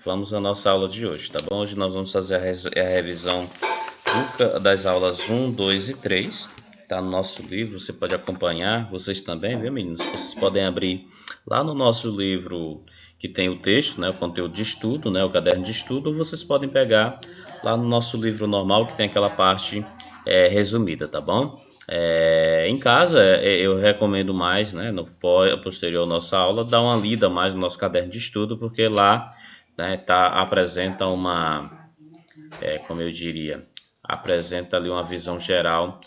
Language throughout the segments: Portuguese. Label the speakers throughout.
Speaker 1: Vamos à nossa aula de hoje, tá bom? Hoje nós vamos fazer a revisão das aulas 1, 2 e 3. Tá no nosso livro, você pode acompanhar, vocês também, viu, meninos? Vocês podem abrir lá no nosso livro que tem o texto, né, o conteúdo de estudo, né, o caderno de estudo, ou vocês podem pegar lá no nosso livro normal que tem aquela parte resumida, tá bom? Em casa, eu recomendo mais, né, no posterior à nossa aula, dar uma lida mais no nosso caderno de estudo, porque lá, né, apresenta como eu diria, apresenta ali uma visão geral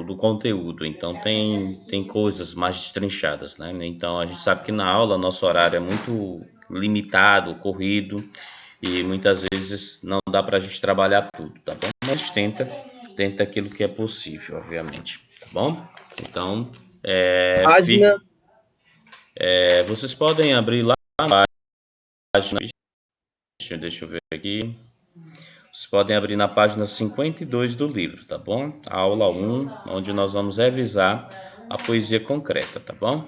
Speaker 1: do conteúdo. Então tem coisas mais destrinchadas, né? Então a gente sabe que na aula nosso horário é muito limitado, corrido, e muitas vezes não dá para a gente trabalhar tudo, tá bom? Mas a gente tenta aquilo que é possível, obviamente, tá bom? Então,
Speaker 2: Página,
Speaker 1: vocês podem abrir lá na página, deixa eu ver aqui. Vocês podem abrir na página 52 do livro, tá bom? A aula 1, onde nós vamos revisar a poesia concreta, tá bom?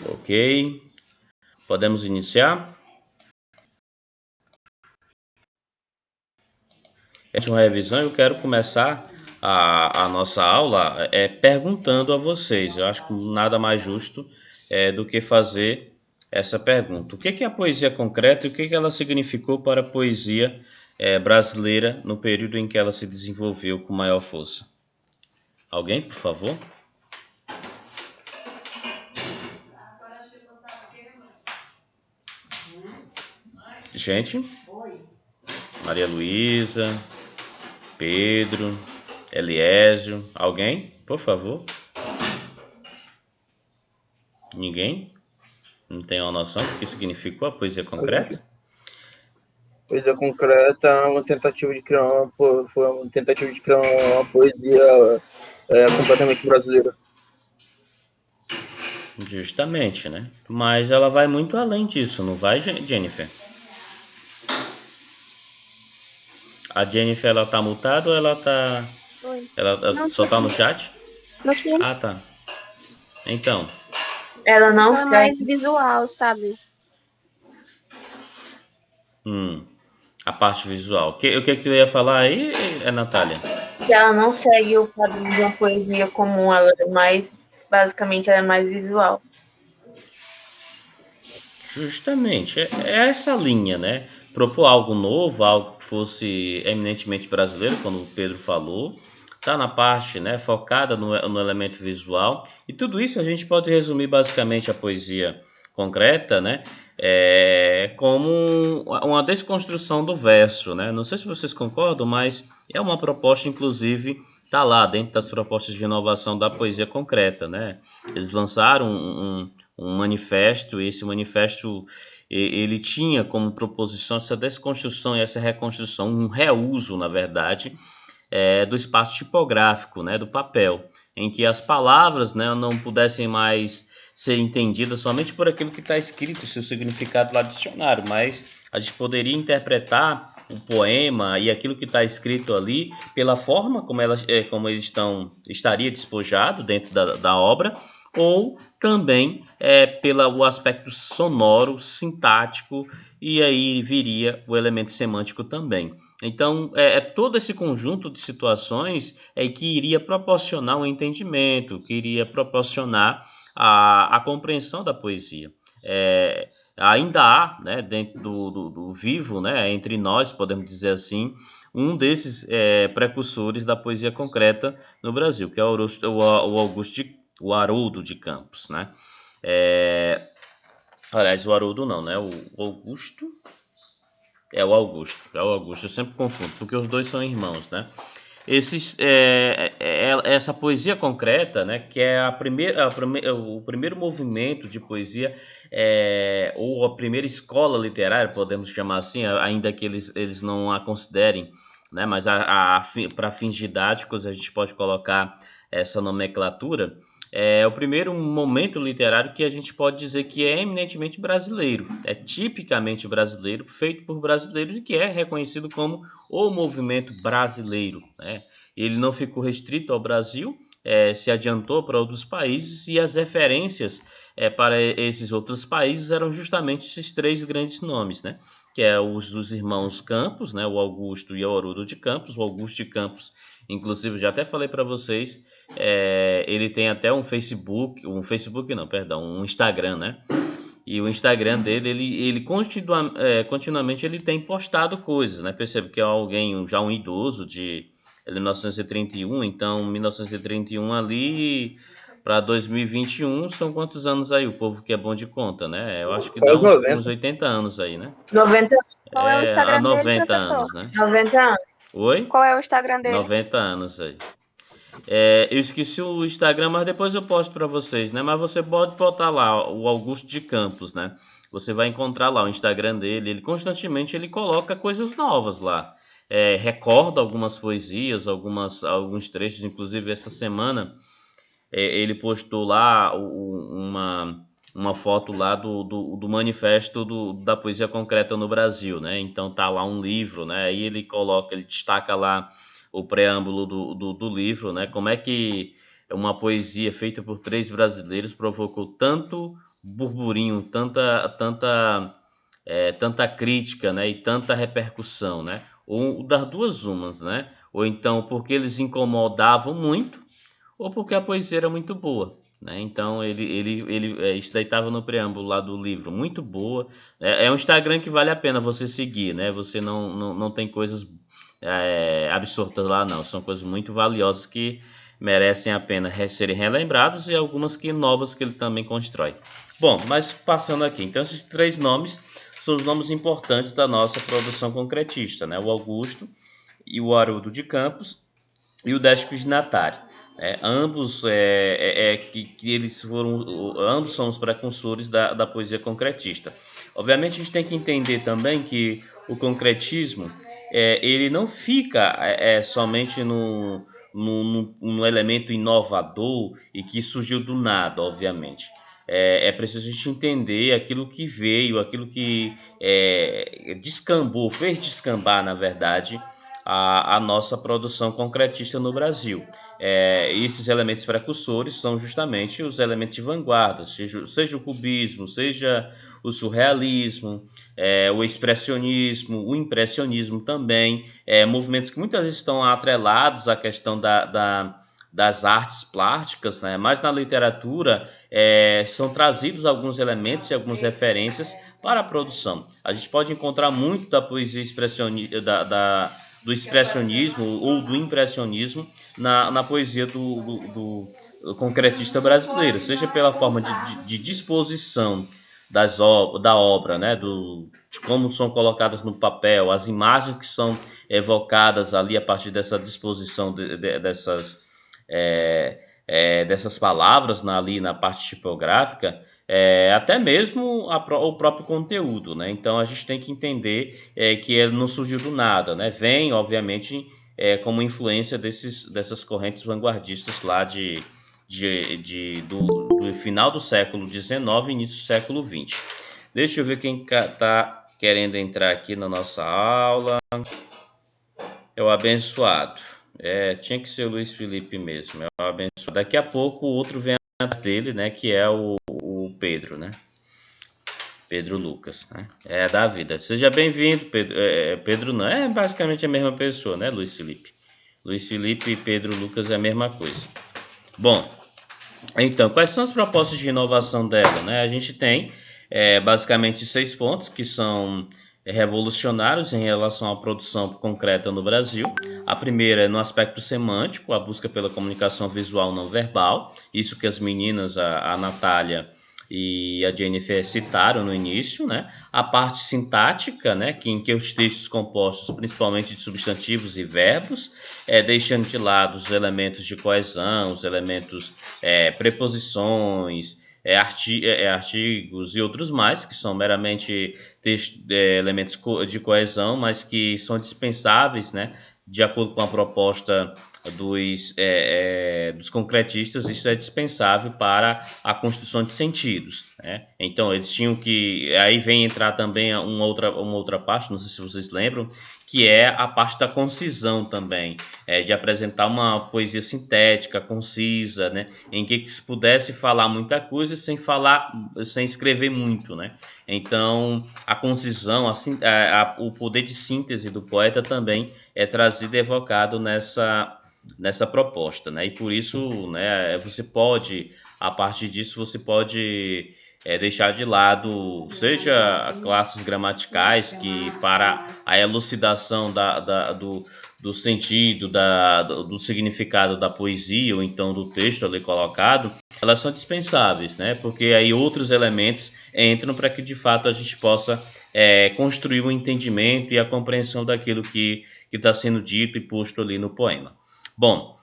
Speaker 1: Ok. Podemos iniciar? Essa é uma revisão. Eu quero começar a nossa aula perguntando a vocês. Eu acho que nada mais justo do que fazer essa pergunta. O que é a poesia concreta e o que ela significou para a poesia brasileira no período em que ela se desenvolveu com maior força? Alguém, por favor? Gente, Maria Luísa, Pedro, Eliésio, alguém, por favor? Ninguém? Não tem uma noção do que significou a poesia concreta?
Speaker 2: poesia concreta, uma tentativa de criar foi uma tentativa de criar uma poesia completamente brasileira.
Speaker 1: Justamente, né? Mas ela vai muito além disso, não vai, Jennifer? A Jennifer, ela tá mutada ou ela tá...
Speaker 3: Oi.
Speaker 1: Ela
Speaker 3: Não, tô
Speaker 1: só tá no
Speaker 3: aqui.
Speaker 1: chat?
Speaker 3: Tô aqui.
Speaker 1: Ah, tá. Então,
Speaker 4: Ela não
Speaker 3: Ela é
Speaker 4: segue,
Speaker 3: mais visual, sabe?
Speaker 1: a parte visual. O que eu ia falar aí, Natália?
Speaker 4: ela não segue o padrão de uma poesia comum, ela é mais, basicamente, ela é mais visual.
Speaker 1: Justamente, é essa linha, né? Propor algo novo, algo que fosse eminentemente brasileiro, como o Pedro falou, tá na parte, né, focada no elemento visual, e tudo isso a gente pode resumir basicamente a poesia concreta, né, como uma desconstrução do verso, né? Não sei se vocês concordam, mas é uma proposta, inclusive, tá lá dentro das propostas de inovação da poesia concreta, né? Eles lançaram um manifesto, e esse manifesto ele tinha como proposição essa desconstrução e essa reconstrução, um reuso, na verdade, do espaço tipográfico, né, do papel, em que as palavras, né, não pudessem mais ser entendidas somente por aquilo que está escrito, seu significado lá do dicionário, mas a gente poderia interpretar o poema e aquilo que está escrito ali pela forma como eles estaria despojado dentro da obra, ou também pelo aspecto sonoro, sintático, e aí viria o elemento semântico também. Então, todo esse conjunto de situações que iria proporcionar um entendimento, que iria proporcionar a compreensão da poesia. Ainda há, né, dentro do vivo, né, entre nós, podemos dizer assim, um desses precursores da poesia concreta no Brasil, que é o Haroldo de Campos, né? Aliás, o Haroldo não, né? O Augusto. É o Augusto, eu sempre confundo, porque os dois são irmãos, né? Essa poesia concreta, né, que é o primeiro movimento de poesia, ou a primeira escola literária, podemos chamar assim, ainda que eles não a considerem, né, mas para fins didáticos a gente pode colocar essa nomenclatura. É o primeiro momento literário que a gente pode dizer que é eminentemente brasileiro, é tipicamente brasileiro, feito por brasileiros e que é reconhecido como o movimento brasileiro, né? Ele não ficou restrito ao Brasil, se adiantou para outros países e as referências para esses outros países eram justamente esses três grandes nomes, né? Que é os dos irmãos Campos, né? O Augusto e o Haroldo de Campos. O Augusto de Campos, inclusive, já até falei para vocês, ele tem até um Facebook não, perdão, um Instagram, né? E o Instagram dele, ele continuamente ele tem postado coisas, né? Percebe que é alguém, já um idoso de 1931, então 1931 ali para 2021 são quantos anos aí? O povo que é bom de conta, né? Eu acho que dá
Speaker 2: Quase
Speaker 1: uns
Speaker 2: 90.
Speaker 1: 80 anos aí, né?
Speaker 4: 90,
Speaker 3: Qual é o
Speaker 1: Há
Speaker 3: Instagram dele,
Speaker 1: 90
Speaker 3: professor?
Speaker 1: anos, né?
Speaker 4: 90 anos.
Speaker 1: Oi?
Speaker 3: Qual é o Instagram dele?
Speaker 1: 90 anos aí. Eu esqueci o Instagram, mas depois eu posto para vocês, né? Mas você pode botar lá o Augusto de Campos, né? Você vai encontrar lá o Instagram dele. Ele constantemente ele coloca coisas novas lá. Recorda algumas poesias, alguns trechos. Inclusive essa semana ele postou lá uma foto lá do manifesto da poesia concreta no Brasil, né? Então tá lá um livro, né? Aí ele destaca lá o preâmbulo do livro, né? Como é que uma poesia feita por três brasileiros provocou tanto burburinho, tanta crítica, né? E tanta repercussão, né? Ou das duas umas, né? Ou então porque eles incomodavam muito, ou porque a poesia era muito boa, né? Então isso daí estava no preâmbulo lá do livro, muito boa. É um Instagram que vale a pena você seguir, né? Você não tem coisas absurdas lá, não. São coisas muito valiosas que merecem a pena serem relembrados e algumas que novas que ele também constrói. Bom, mas passando aqui, então esses três nomes são os nomes importantes da nossa produção concretista, né? O Augusto e o Haroldo de Campos e o Destinatário. Ambos que eles foram, ambos são os precursores da poesia concretista. Obviamente a gente tem que entender também que o concretismo ele não fica somente no elemento inovador e que surgiu do nada, obviamente. É preciso a gente entender aquilo que veio, aquilo que descambou, fez descambar, na verdade, a nossa produção concretista no Brasil. Esses elementos precursores são justamente os elementos de vanguarda, seja o cubismo, seja o surrealismo, o expressionismo, o impressionismo também, movimentos que muitas vezes estão atrelados à questão das artes plásticas, né? Mas na literatura são trazidos alguns elementos e algumas referências para a produção. A gente pode encontrar muito da poesia expressionista, do expressionismo ou do impressionismo na poesia do concretista brasileiro, seja pela forma de disposição da obra, né, de como são colocadas no papel, as imagens que são evocadas ali a partir dessa disposição dessas palavras ali na parte tipográfica, até mesmo o próprio conteúdo, né? Então a gente tem que entender que ele não surgiu do nada, né? Vem, obviamente, como influência dessas correntes vanguardistas lá do final do século XIX e início do século XX. Deixa eu ver quem está querendo entrar aqui na nossa aula. É o abençoado. Tinha que ser o Luiz Felipe mesmo. É o abençoado. Daqui a pouco o outro vem atrás dele, né? Que é o Pedro, né? Pedro Lucas, né? Da vida. Seja bem-vindo, Pedro. Pedro não, é basicamente a mesma pessoa, né, Luiz Felipe? Luiz Felipe e Pedro Lucas é a mesma coisa. Bom, então, quais são as propostas de inovação dela, né? A gente tem basicamente 6 pontos que são revolucionários em relação à produção concreta no Brasil. A primeira é no aspecto semântico, a busca pela comunicação visual não verbal, isso que as meninas, a Natália e a Jennifer citaram no início, né? A parte sintática, né? Em que os textos compostos principalmente de substantivos e verbos, deixando de lado os elementos de coesão, os elementos preposições, artigos e outros mais, que são meramente elementos de coesão, mas que são dispensáveis, né, de acordo com a proposta dos concretistas, isso é dispensável para a construção de sentidos, né? Então, eles tinham que. Aí vem entrar também uma outra parte, não sei se vocês lembram, que é a parte da concisão também, de apresentar uma poesia sintética, concisa, né? Em que se pudesse falar muita coisa sem escrever muito, né? Então, a concisão, assim, o poder de síntese do poeta também é trazido e evocado nessa proposta, né? E por isso, né, a partir disso, você pode deixar de lado, seja classes gramaticais, que para a elucidação do sentido, do significado da poesia, ou então do texto ali colocado, elas são dispensáveis, né? Porque aí outros elementos entram para que de fato a gente possa construir o entendimento e a compreensão daquilo que está sendo dito e posto ali no poema. Bom,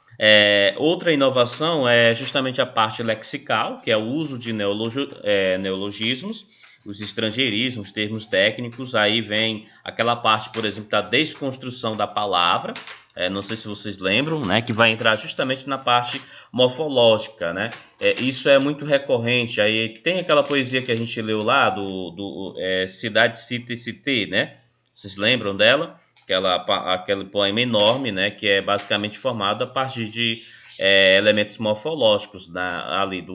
Speaker 1: outra inovação é justamente a parte lexical, que é o uso de neologismos, os estrangeirismos, termos técnicos. Aí vem aquela parte, por exemplo, da desconstrução da palavra. Não sei se vocês lembram, né, que vai entrar justamente na parte morfológica, né? Isso é muito recorrente. Aí tem aquela poesia que a gente leu lá do Cidade, Cita e Cité, né? Vocês lembram dela? Aquele poema enorme, né, que é basicamente formado a partir de elementos morfológicos ali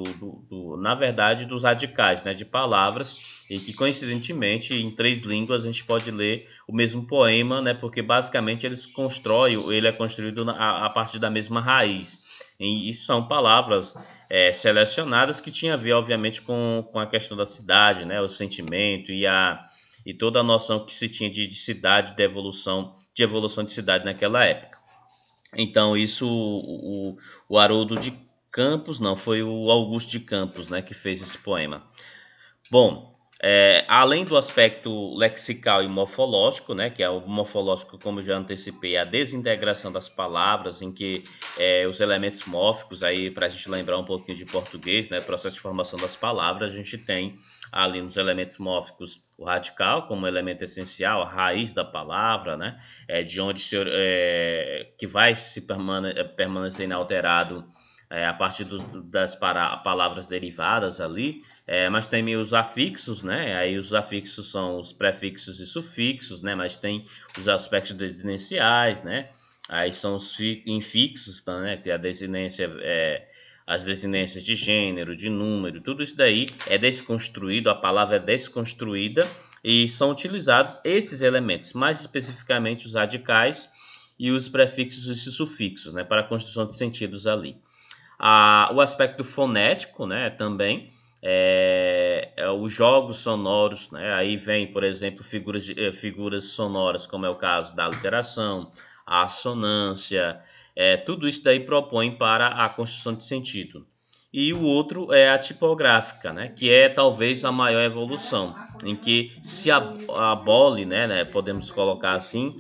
Speaker 1: na verdade, dos radicais, né, de palavras, e que coincidentemente em 3 línguas a gente pode ler o mesmo poema, né, porque basicamente ele é construído a partir da mesma raiz. E são palavras selecionadas que tinham a ver, obviamente, com a questão da cidade, né, o sentimento e toda a noção que se tinha de cidade, de evolução de cidade naquela época. Então, isso o Haroldo de Campos, não, foi o Augusto de Campos, né, que fez esse poema. Bom, além do aspecto lexical e morfológico, né, que é o morfológico, como eu já antecipei, a desintegração das palavras, em que os elementos mórficos, aí para a gente lembrar um pouquinho de português, né, processo de formação das palavras, a gente tem ali nos elementos mórficos o radical como elemento essencial, a raiz da palavra, né, de onde que vai permanecer inalterado a partir das palavras derivadas ali, mas tem os afixos, né? Aí os afixos são os prefixos e sufixos, né? Mas tem os aspectos desinenciais, né? Aí são os infixos, né? Que a desinência as desinências de gênero, de número, tudo isso daí é desconstruído, a palavra é desconstruída e são utilizados esses elementos, mais especificamente os radicais e os prefixos e sufixos, né? Para a construção de sentidos ali. O aspecto fonético, né, também, os jogos sonoros, né, aí vem, por exemplo, figuras sonoras, como é o caso da literação, a assonância, tudo isso daí propõe para a construção de sentido. E o outro é a tipográfica, né, que é talvez a maior evolução, em que se abole, né, podemos colocar assim,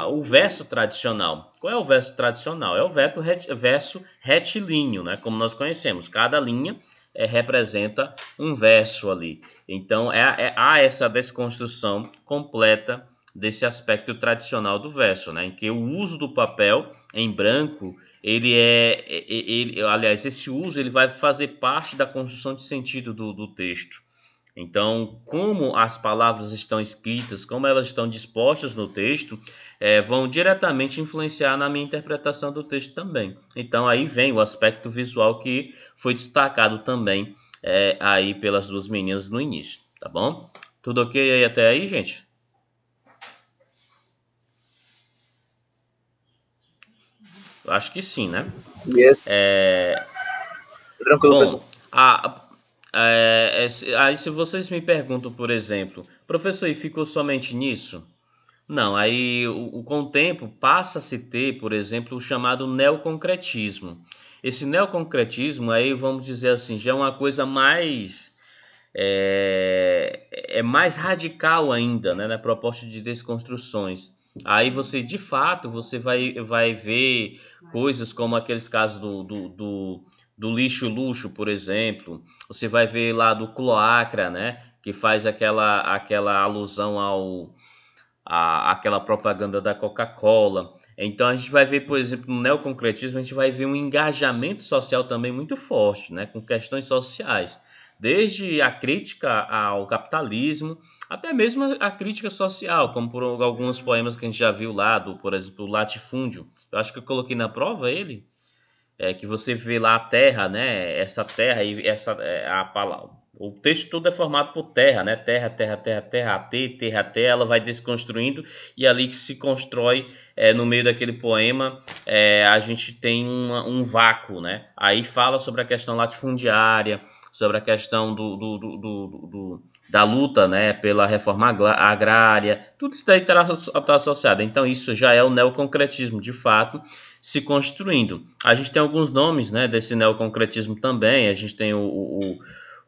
Speaker 1: o verso tradicional. Qual é o verso tradicional? É o verso retilíneo, né? Como nós conhecemos. Cada linha representa um verso ali. Então, há essa desconstrução completa desse aspecto tradicional do verso, né? Em que o uso do papel em branco, aliás, esse uso ele vai fazer parte da construção de sentido do texto. Então, como as palavras estão escritas, como elas estão dispostas no texto, vão diretamente influenciar na minha interpretação do texto também. Então, aí vem o aspecto visual que foi destacado também aí pelas duas meninas no início, tá bom? Tudo ok aí até aí, gente? Eu acho que sim, né?
Speaker 2: Yes. Tranquilo,
Speaker 1: Bom,
Speaker 2: pessoal.
Speaker 1: aí se vocês me perguntam, por exemplo, professor, e ficou somente nisso? Não, aí com o tempo passa a se ter, por exemplo, o chamado neoconcretismo. Esse neoconcretismo aí, vamos dizer assim, já é uma coisa mais radical ainda, né, na proposta de desconstruções. Aí você, de fato, você vai ver coisas como aqueles casos do lixo luxo, por exemplo. Você vai ver lá do cloacra, né, que faz aquela alusão aquela propaganda da Coca-Cola. Então a gente vai ver, por exemplo, no neoconcretismo, a gente vai ver um engajamento social também muito forte, né, com questões sociais, desde a crítica ao capitalismo, até mesmo a crítica social, como por alguns poemas que a gente já viu lá, por exemplo, o Latifúndio. Eu acho que eu coloquei na prova ele, que você vê lá a terra, né? Essa terra e essa a palavra. O texto todo é formado por terra, né? Terra, terra, terra, terra, terra, terra, ela vai desconstruindo e ali que se constrói no meio daquele poema, a gente tem um vácuo, né? Aí fala sobre a questão latifundiária, sobre a questão da luta, né, pela reforma agrária, tudo isso daí está associado. Então isso já é o neoconcretismo, de fato, se construindo. A gente tem alguns nomes, né, desse neoconcretismo também. A gente tem o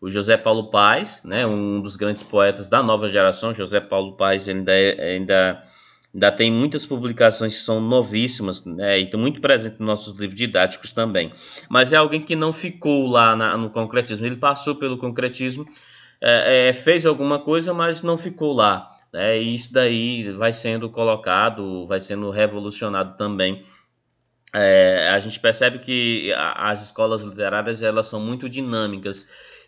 Speaker 1: José Paulo Paes, né, um dos grandes poetas da nova geração. José Paulo Paes ainda tem muitas publicações que são novíssimas, né, e estão muito presentes nos nossos livros didáticos também. Mas é alguém que não ficou lá no concretismo. Ele passou pelo concretismo, fez alguma coisa, mas não ficou lá. Né, e isso daí vai sendo colocado, vai sendo revolucionado também. A gente percebe que as escolas literárias elas são muito dinâmicas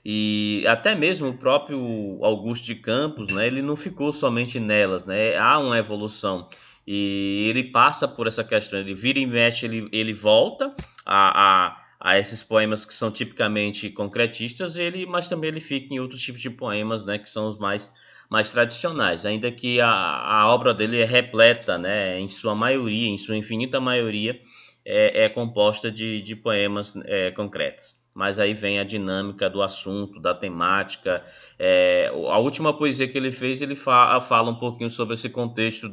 Speaker 1: e até mesmo o próprio Augusto de Campos, né, ele não ficou somente nelas, né, há uma evolução e ele passa por essa questão, ele vira e mexe, ele volta a esses poemas que são tipicamente concretistas, mas também ele fica em outros tipos de poemas, né, que são os mais tradicionais, ainda que a obra dele é repleta, né, em sua maioria, em sua infinita maioria, é composta de poemas concretos. Mas aí vem a dinâmica do assunto, da temática. A última poesia que ele fez, ele fala um pouquinho sobre esse contexto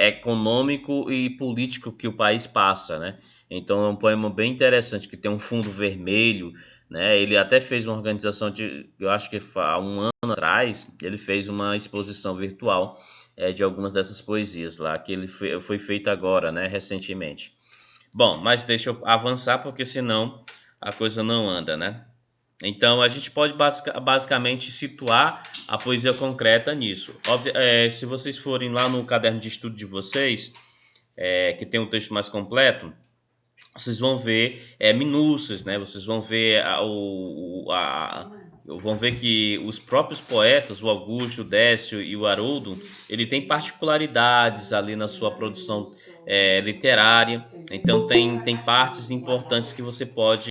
Speaker 1: econômico e político que o país passa, né? Então é um poema bem interessante, que tem um fundo vermelho, né? Ele até fez uma organização eu acho que há um ano atrás, ele fez uma exposição virtual de algumas dessas poesias lá, que ele foi feito agora, né, recentemente. Bom, mas deixa eu avançar, porque senão a coisa não anda, né? Então a gente pode basicamente situar a poesia concreta nisso. Se vocês forem lá no caderno de estudo de vocês, que tem um texto mais completo, vocês vão ver minúcias, né? Vocês vão ver vão ver que os próprios poetas, o Augusto, o Décio e o Haroldo, ele tem particularidades ali na sua produção literária. Então tem partes importantes que você pode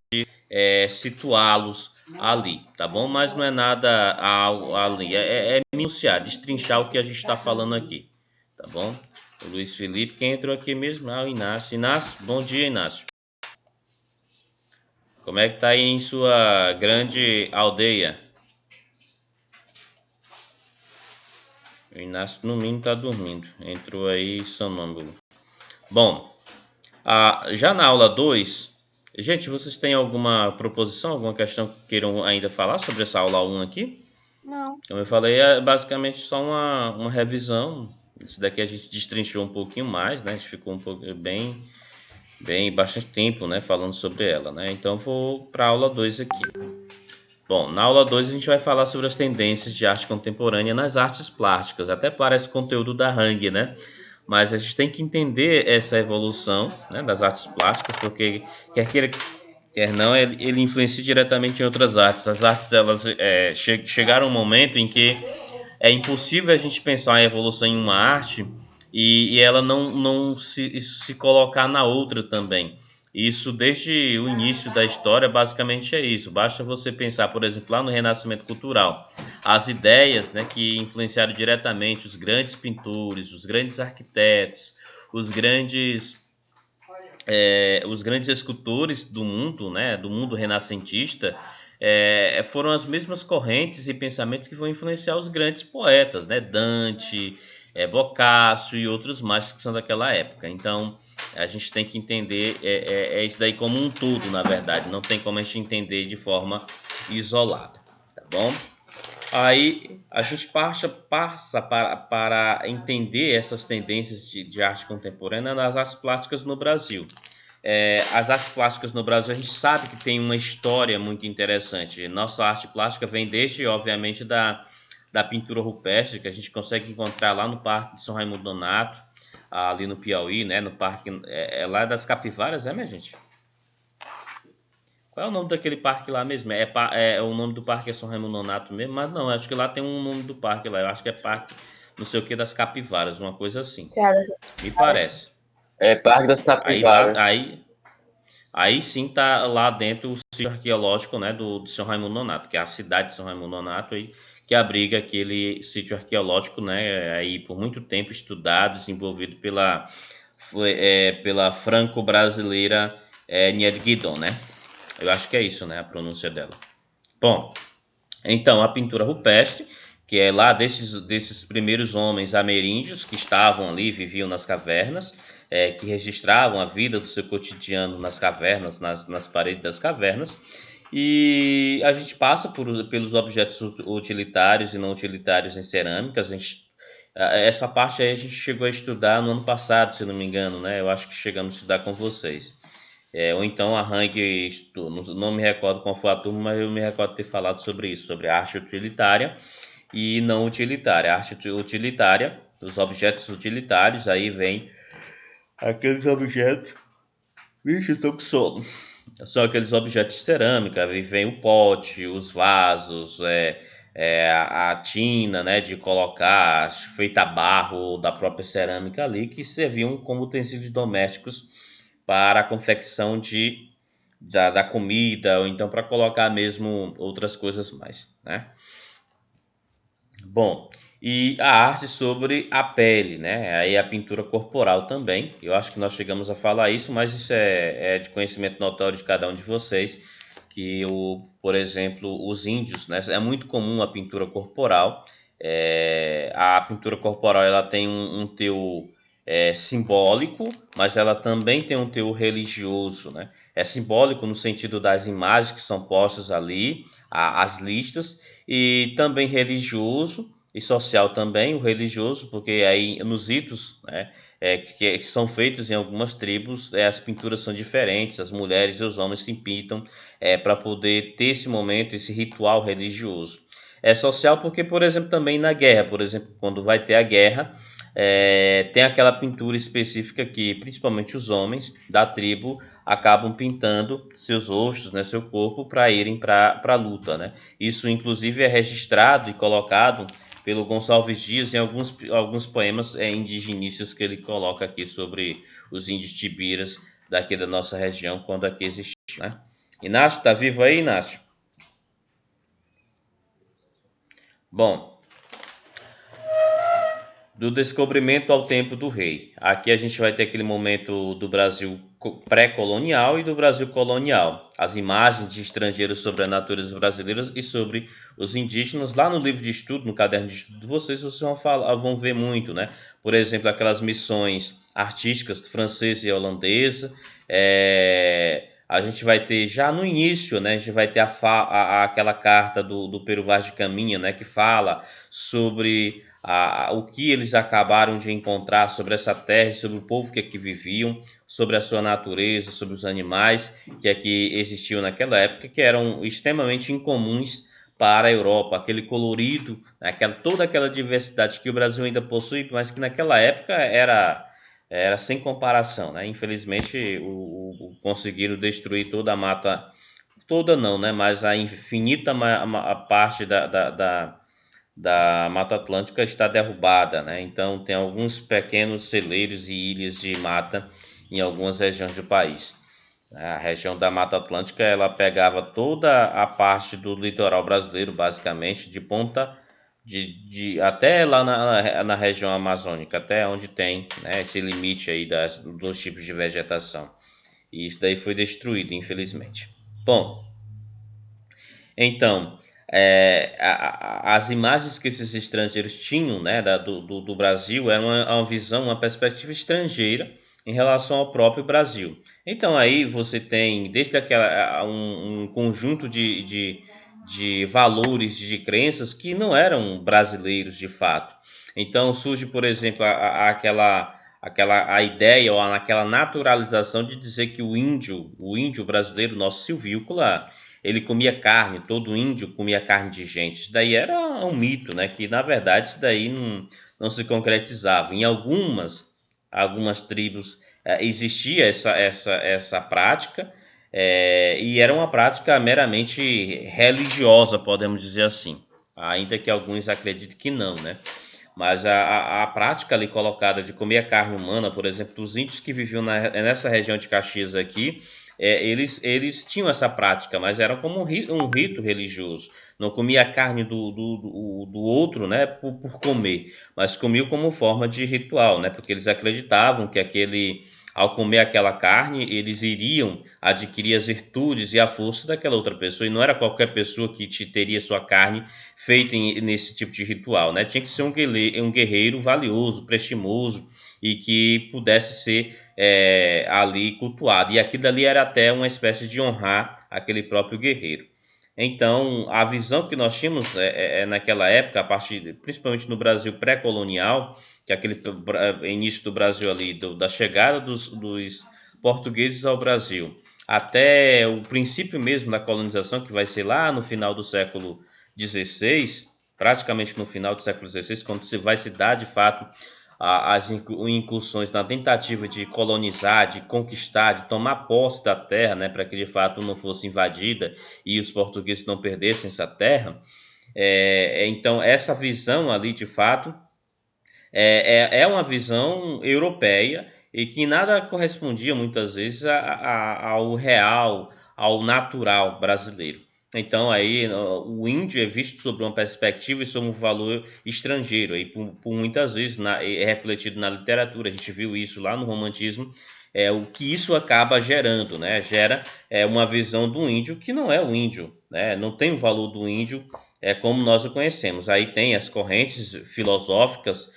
Speaker 1: situá-los ali, tá bom? Mas não é nada ali, é minuciar, destrinchar o que a gente está falando aqui, tá bom? O Luiz Felipe, quem entrou aqui mesmo? O Inácio. Inácio, bom dia, Inácio. Como é que tá aí em sua grande aldeia? O Inácio no mínimo tá dormindo. Entrou aí sonâmbulo. Bom, já na aula 2, gente, vocês têm alguma proposição, alguma questão que queiram ainda falar sobre essa aula 1 aqui?
Speaker 3: Não.
Speaker 1: Como eu falei, é basicamente só uma revisão. Isso daqui a gente destrinchou um pouquinho mais, né? A gente ficou um pouco bastante tempo, né, falando sobre ela, né? Então vou para a aula 2 aqui. Bom, na aula 2 a gente vai falar sobre as tendências de arte contemporânea nas artes plásticas. Até parece conteúdo da Hang, né? Mas a gente tem que entender essa evolução, né, das artes plásticas, porque quer queira, quer não, ele influencia diretamente em outras artes. As artes, elas chegaram um momento em que é impossível a gente pensar em evolução em uma arte e ela não se colocar na outra também. Isso desde o início da história, basicamente é isso. Basta você pensar, por exemplo, lá no Renascimento Cultural, as ideias, né, que influenciaram diretamente os grandes pintores, os grandes arquitetos, os grandes escultores do mundo, né, do mundo renascentista, foram as mesmas correntes e pensamentos que vão influenciar os grandes poetas, né, Dante, Boccaccio e outros mais que são daquela época. Então, a gente tem que entender isso daí como um todo, na verdade. Não tem como a gente entender de forma isolada, tá bom? Aí a gente passa para entender essas tendências de arte contemporânea nas artes plásticas no Brasil. As artes plásticas no Brasil, a gente sabe que tem uma história muito interessante. Nossa arte plástica vem desde, obviamente, da pintura rupestre, que a gente consegue encontrar lá no Parque de São Raimundo Nonato. ali no Piauí, né? No parque, lá das Capivaras, minha gente? Qual é o nome daquele parque lá mesmo? O nome do parque é São Raimundo Nonato mesmo? Mas não, acho que lá tem um nome do parque lá. Eu acho que é Parque não sei o que das Capivaras, uma coisa assim. Me parece.
Speaker 5: É Parque das
Speaker 1: Aí lá,
Speaker 5: Capivaras.
Speaker 1: aí sim tá lá dentro o sítio arqueológico, né, do São Raimundo Nonato, que é a cidade de São Raimundo Nonato aí, que abriga aquele sítio arqueológico, né, aí por muito tempo estudado, desenvolvido pela franco-brasileira Nied Guidon, né? Eu acho que é isso, né, a pronúncia dela. Bom, então a pintura rupestre, que é lá desses primeiros homens ameríndios que estavam ali, viviam nas cavernas, que registravam a vida do seu cotidiano nas cavernas, nas paredes das cavernas. E a gente passa pelos objetos utilitários e não utilitários em cerâmicas. Essa parte aí a gente chegou a estudar no ano passado, se não me engano, né? Eu acho que chegamos a estudar com vocês. Ou então a Hang, não me recordo qual foi a turma, mas eu me recordo de ter falado sobre isso, sobre a arte utilitária e não utilitária. A arte utilitária, os objetos utilitários, aí vem aqueles objetos. Vixe, eu tô com sono. São aqueles objetos de cerâmica, aí vem o pote, os vasos, a tina, né, de colocar, feita a barro da própria cerâmica ali, que serviam como utensílios domésticos para a confecção da comida, ou então para colocar mesmo outras coisas mais, né? Bom, e a arte sobre a pele, né? Aí a pintura corporal também. Eu acho que nós chegamos a falar isso, mas isso é de conhecimento notório de cada um de vocês, que por exemplo, os índios, né? É muito comum a pintura corporal. A pintura corporal ela tem um teor simbólico, mas ela também tem um teor religioso, né? É simbólico no sentido das imagens que são postas ali, as listas, e também religioso e social também, o religioso, porque aí nos ritos, né, que são feitos em algumas tribos, as pinturas são diferentes, as mulheres e os homens se pintam para poder ter esse momento, esse ritual religioso. É social porque, por exemplo, também na guerra, por exemplo, quando vai ter a guerra, tem aquela pintura específica que principalmente os homens da tribo acabam pintando seus rostos, né, seu corpo para irem para a luta, né? Isso inclusive é registrado e colocado pelo Gonçalves Dias em alguns poemas indigenícios que ele coloca aqui sobre os índios tibiras daqui da nossa região quando aqui existiu, né? Inácio, tá vivo aí, Inácio? Bom, do descobrimento ao tempo do rei. Aqui a gente vai ter aquele momento do Brasil pré-colonial e do Brasil colonial. As imagens de estrangeiros sobre a natureza brasileira e sobre os indígenas. Lá no livro de estudo, no caderno de estudo de vocês vão ver muito, né? Por exemplo, aquelas missões artísticas francesa e holandesa. A gente vai ter já no início, né? A gente vai ter aquela carta do Pero Vaz de Caminha, né? Que fala sobre o que eles acabaram de encontrar sobre essa terra, sobre o povo que aqui viviam, sobre a sua natureza, sobre os animais que aqui existiam naquela época, que eram extremamente incomuns para a Europa, aquele colorido, toda aquela diversidade que o Brasil ainda possui, mas que naquela época era sem comparação, né? Infelizmente conseguiram destruir toda a mata, toda não, né? Mas a infinita a parte da Mata Atlântica está derrubada, né? Então tem alguns pequenos celeiros e ilhas de mata em algumas regiões do país. A região da Mata Atlântica ela pegava toda a parte do litoral brasileiro, basicamente, de ponta até lá na região amazônica, até onde tem, né, esse limite aí dos tipos de vegetação. E isso daí foi destruído, infelizmente. Bom, então, as imagens que esses estrangeiros tinham, né, do Brasil era uma visão, uma perspectiva estrangeira em relação ao próprio Brasil. Então aí você tem desde um conjunto de valores, de crenças que não eram brasileiros de fato. Então surge, por exemplo, aquela ideia ou aquela naturalização de dizer que o índio brasileiro, nosso silvícola, ele comia carne, todo índio comia carne de gente. Isso daí era um mito, né? Que na verdade isso daí não se concretizava. Em algumas algumas tribos existia essa prática, e era uma prática meramente religiosa, podemos dizer assim, ainda que alguns acreditem que não, né? Mas a prática ali colocada de comer a carne humana, por exemplo, dos índios que viviam nessa região de Caxias aqui, eles tinham essa prática, mas era como um rito religioso. Não comia a carne do outro, né, por comer, mas comiam como forma de ritual, né, porque eles acreditavam que ao comer aquela carne, eles iriam adquirir as virtudes e a força daquela outra pessoa, e não era qualquer pessoa que teria sua carne feita nesse tipo de ritual, né? Tinha que ser um guerreiro valioso, prestimoso e que pudesse ser ali cultuado. E aquilo ali era até uma espécie de honrar aquele próprio guerreiro. Então, a visão que nós tínhamos naquela época, principalmente no Brasil pré-colonial, que é aquele início do Brasil ali, da chegada dos portugueses ao Brasil, até o princípio mesmo da colonização, que vai ser lá no final do século XVI, praticamente no final do século XVI, quando se vai se dar de fato as incursões na tentativa de colonizar, de conquistar, de tomar posse da terra, né, para que de fato não fosse invadida e os portugueses não perdessem essa terra. Então, essa visão ali, de fato, é uma visão europeia e que nada correspondia muitas vezes ao real, ao natural brasileiro. Então aí o índio é visto sob uma perspectiva e sob um valor estrangeiro, aí por muitas vezes é refletido na literatura. A gente viu isso lá no romantismo, o que isso acaba gerando, né? Gera uma visão do índio que não é o índio, né? Não tem o valor do índio como nós o conhecemos. Aí tem as correntes filosóficas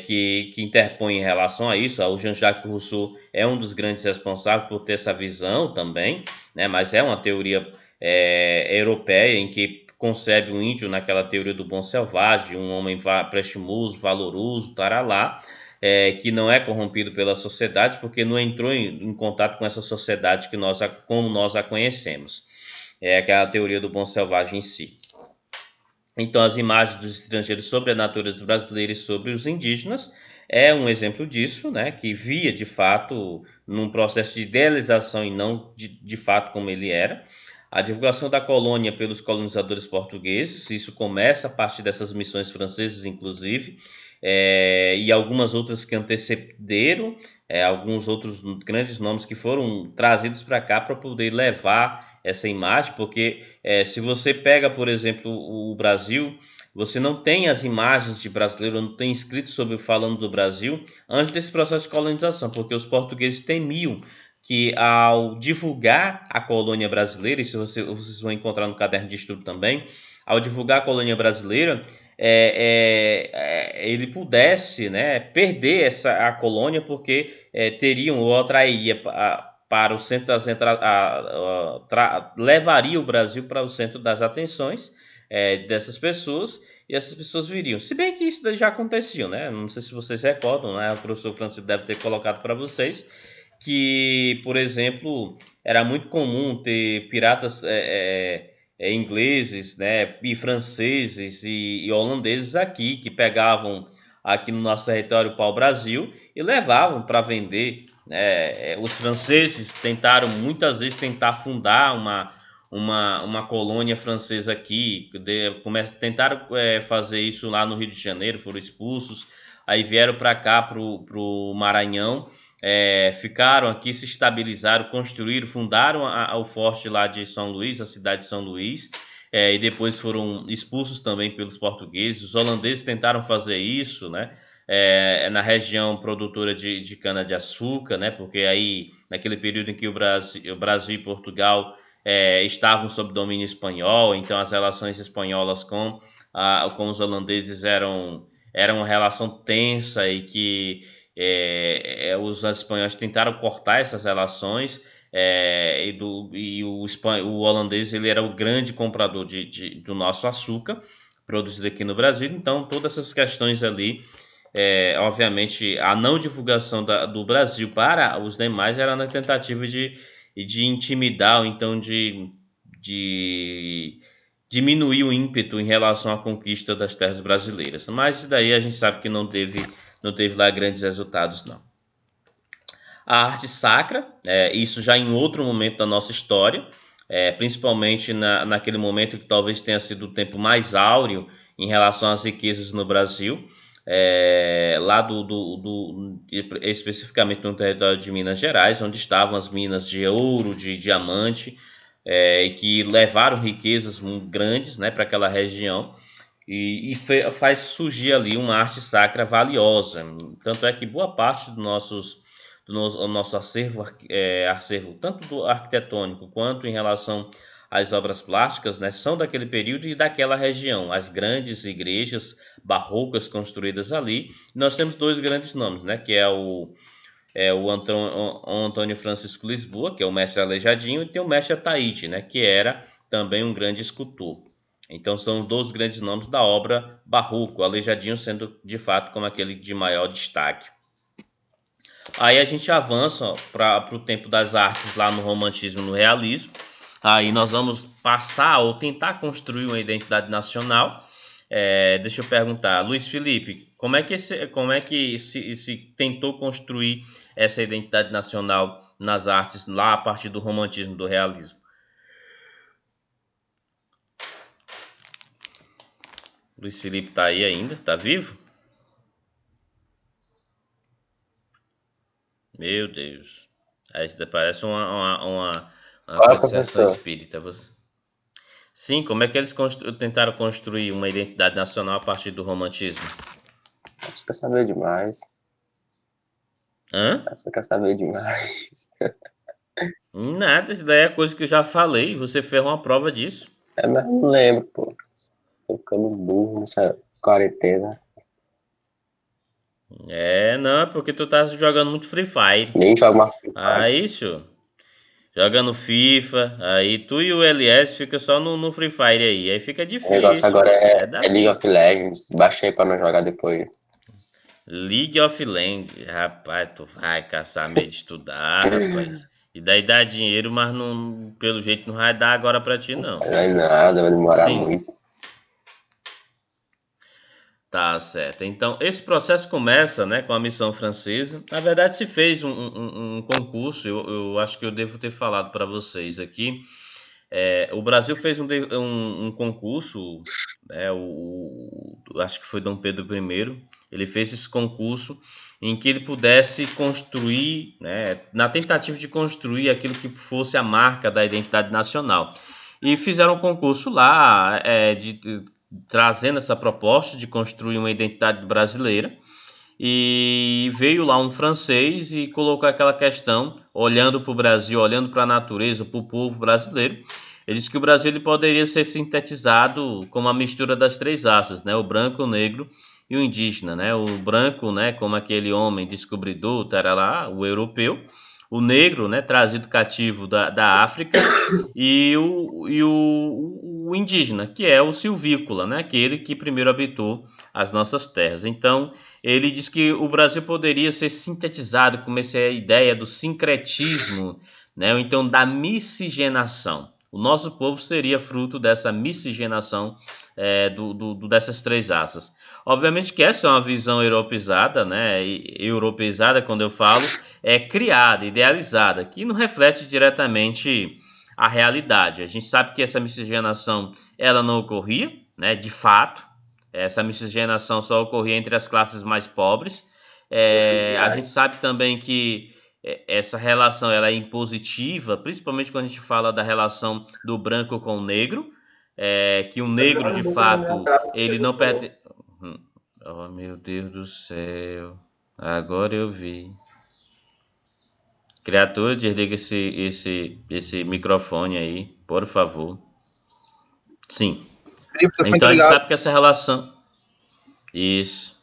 Speaker 1: que interpõem em relação a isso. O Jean-Jacques Rousseau é um dos grandes responsáveis por ter essa visão também, né? Mas é uma teoria europeia em que concebe o índio naquela teoria do bom selvagem, um homem prestimoso, valoroso, taralá, que não é corrompido pela sociedade porque não entrou em contato com essa sociedade como nós a conhecemos. É aquela teoria do bom selvagem em si. Então, as imagens dos estrangeiros sobre a natureza brasileira e sobre os indígenas é um exemplo disso, né, que via de fato num processo de idealização e não de fato como ele era. A divulgação da colônia pelos colonizadores portugueses, isso começa a partir dessas missões francesas, inclusive, e algumas outras que antecederam, alguns outros grandes nomes que foram trazidos para cá para poder levar essa imagem, porque se você pega, por exemplo, o Brasil, você não tem as imagens de brasileiro, não tem escrito sobre falando do Brasil antes desse processo de colonização, porque os portugueses temiam que ao divulgar a colônia brasileira, isso vocês vão encontrar no caderno de estudo também, ao divulgar a colônia brasileira, ele pudesse, né, perder a colônia, porque teriam ou atrairia para o centro das levaria o Brasil para o centro das atenções dessas pessoas, e essas pessoas viriam. Se bem que isso já acontecia, né? Não sei se vocês recordam, né? O professor Francisco deve ter colocado para vocês que, por exemplo, era muito comum ter piratas ingleses, né, e franceses e holandeses aqui, que pegavam aqui no nosso território pau-brasil e levavam para vender. Os franceses tentaram muitas vezes fundar uma colônia francesa aqui, tentaram fazer isso lá no Rio de Janeiro, foram expulsos, aí vieram para cá, para o Maranhão, ficaram aqui, se estabilizaram, construíram, fundaram o forte lá de São Luís, a cidade de São Luís, e depois foram expulsos também pelos portugueses. Os holandeses tentaram fazer isso, né? Na região produtora de cana-de-açúcar, né? Porque aí, naquele período em que o Brasil e Portugal estavam sob domínio espanhol, então as relações espanholas com os holandeses eram uma relação tensa e que os espanhóis tentaram cortar essas relações, o holandês ele era o grande comprador do nosso açúcar produzido aqui no Brasil. Então todas essas questões ali, obviamente a não divulgação do Brasil para os demais era na tentativa de intimidar ou então de diminuir o ímpeto em relação à conquista das terras brasileiras. Mas isso daí a gente sabe que não teve lá grandes resultados, não. a arte sacra, isso já em outro momento da nossa história, principalmente naquele momento que talvez tenha sido o tempo mais áureo em relação às riquezas no Brasil, lá especificamente no território de Minas Gerais, onde estavam as minas de ouro, de diamante, e que levaram riquezas muito grandes, né, para aquela região. Faz surgir ali uma arte sacra valiosa. Tanto é que boa parte do nosso acervo tanto do arquitetônico quanto em relação às obras plásticas, né, são daquele período e daquela região. As grandes igrejas barrocas construídas ali. Nós temos dois grandes nomes, né, que o Antônio Francisco Lisboa, que é o mestre Aleijadinho, e tem o mestre Ataíde, né, que era também um grande escultor. Então são dois grandes nomes da obra barroco, o Aleijadinho sendo de fato como aquele de maior destaque. Aí a gente avança para o tempo das artes lá no romantismo e no realismo. Aí nós vamos passar ou tentar construir uma identidade nacional. Deixa eu perguntar, Luiz Felipe, como é que se tentou construir essa identidade nacional nas artes lá a partir do romantismo e do realismo? Luiz Felipe tá aí ainda? Tá vivo? Meu Deus. Aí isso parece uma
Speaker 5: Fala,
Speaker 1: condição
Speaker 5: professor.
Speaker 1: espírita. Sim, como é que eles tentaram construir uma identidade nacional a partir do romantismo?
Speaker 5: Você quer saber demais.
Speaker 1: Hã?
Speaker 5: Você quer saber demais.
Speaker 1: Nada, isso daí é coisa que eu já falei. Você fez uma prova disso.
Speaker 5: Mas eu não lembro, pô. Tô ficando burro nessa quarentena.
Speaker 1: Não, é porque tu tá jogando muito Free Fire.
Speaker 5: Nem jogo mais Free Fire.
Speaker 1: Aí, senhor. Jogando FIFA, aí tu e o LS fica só no Free Fire aí fica
Speaker 5: O negócio
Speaker 1: difícil,
Speaker 5: agora
Speaker 1: é da
Speaker 5: é League
Speaker 1: vida.
Speaker 5: of Legends. Baixei pra não jogar depois.
Speaker 1: League of Legends, rapaz, tu vai caçar meio de estudar, rapaz. E daí dá dinheiro, mas não, pelo jeito não vai dar agora pra ti, não.
Speaker 5: Não é nada, vai demorar
Speaker 1: Sim,
Speaker 5: muito.
Speaker 1: tá certo. Então, esse processo começa, né, com a missão francesa. Na verdade, se fez um concurso, eu acho que eu devo ter falado para vocês aqui. O Brasil fez um concurso, né, acho que foi Dom Pedro I, ele fez esse concurso em que ele pudesse construir, né, na tentativa de construir aquilo que fosse a marca da identidade nacional. E fizeram um concurso lá, trazendo essa proposta de construir uma identidade brasileira. E veio lá um francês e colocou aquela questão, olhando para o Brasil, olhando para a natureza, para o povo brasileiro. Ele disse que o Brasil ele poderia ser sintetizado como a mistura das três raças, né? O branco, o negro e o indígena, né? O branco, né? Como aquele homem descobridor, tarará, o europeu. O negro, né? Trazido cativo da África. E o indígena, que é o silvícola, né? Aquele que primeiro habitou as nossas terras. Então, ele diz que o Brasil poderia ser sintetizado como essa ideia do sincretismo, né? Ou então da miscigenação. O nosso povo seria fruto dessa miscigenação dessas três raças. Obviamente que essa é uma visão europeizada, né? Europeizada, quando eu falo, é criada, idealizada, que não reflete diretamente a realidade. A gente sabe que essa miscigenação ela não ocorria, né? De fato, essa miscigenação só ocorria entre as classes mais pobres. A gente sabe também que essa relação ela é impositiva, principalmente quando a gente fala da relação do branco com o negro, que o negro de fato ele não perde. Oh meu Deus do céu, agora eu vi. Criatura, desliga esse microfone aí, por favor. Sim. Então a gente sabe que essa relação. Isso.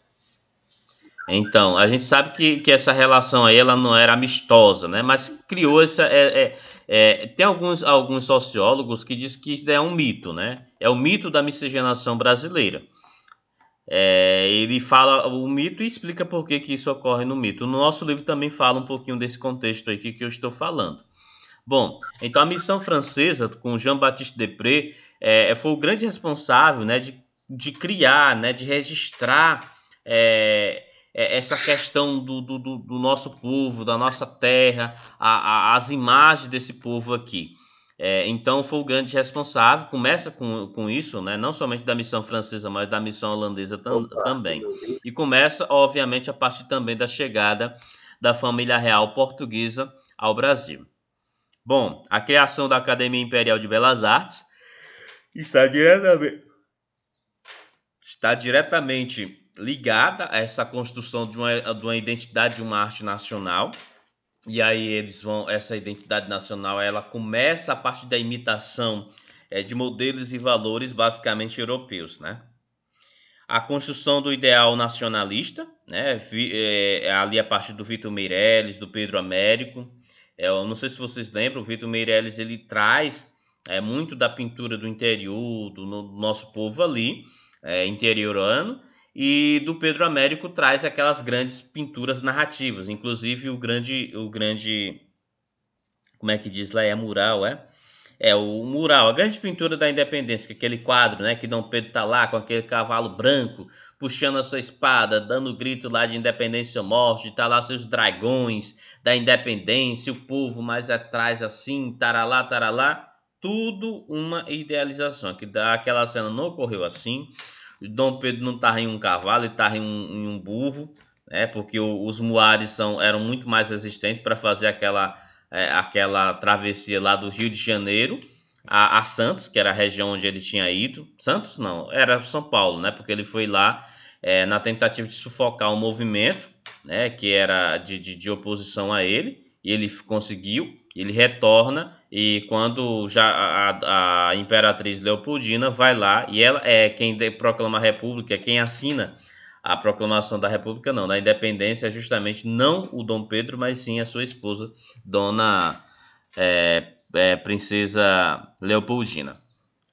Speaker 1: Então, a gente sabe que essa relação aí ela não era amistosa, né? Mas criou essa. Tem alguns sociólogos que dizem que isso é um mito, né? É o mito da miscigenação brasileira. Ele fala o mito e explica por que isso ocorre no mito. No nosso livro também fala um pouquinho desse contexto aí que eu estou falando. Bom, então a missão francesa com Jean-Baptiste Depré foi o grande responsável, né, de criar, né, de registrar essa questão do nosso povo, da nossa terra, as imagens desse povo aqui. Então foi o grande responsável, começa com isso, né? Não somente da missão francesa, mas da missão holandesa também. E começa, obviamente, a partir também da chegada da família real portuguesa ao Brasil. Bom, a criação da Academia Imperial de Belas Artes está diretamente ligada a essa construção de uma identidade de uma arte nacional. E aí essa identidade nacional, ela começa a partir da imitação de modelos e valores basicamente europeus, né? A construção do ideal nacionalista, né? Ali a partir do Vitor Meirelles, do Pedro Américo. Eu não sei se vocês lembram, o Vitor Meirelles ele traz muito da pintura do interior, do nosso povo ali, interiorano, e do Pedro Américo traz aquelas grandes pinturas narrativas, inclusive o grande, como é que diz lá, mural, o mural, a grande pintura da independência, que é aquele quadro, né, que Dom Pedro tá lá com aquele cavalo branco, puxando a sua espada, dando grito lá de independência ou morte, tá lá seus dragões da independência, o povo mais atrás assim, taralá, taralá, tudo uma idealização, que aquela cena não ocorreu assim. Dom Pedro não estava em um cavalo, ele estava em um burro, né? Porque os muares eram muito mais resistentes para fazer aquela travessia lá do Rio de Janeiro a Santos, que era a região onde ele tinha ido. Santos não, era São Paulo, né? Porque ele foi lá na tentativa de sufocar o movimento, né? Que era de oposição a ele, e ele conseguiu. Ele retorna e quando já a Imperatriz Leopoldina vai lá e ela é quem proclama a República, quem assina a proclamação da República, não, da Independência é justamente não o Dom Pedro, mas sim a sua esposa, Dona Princesa Leopoldina.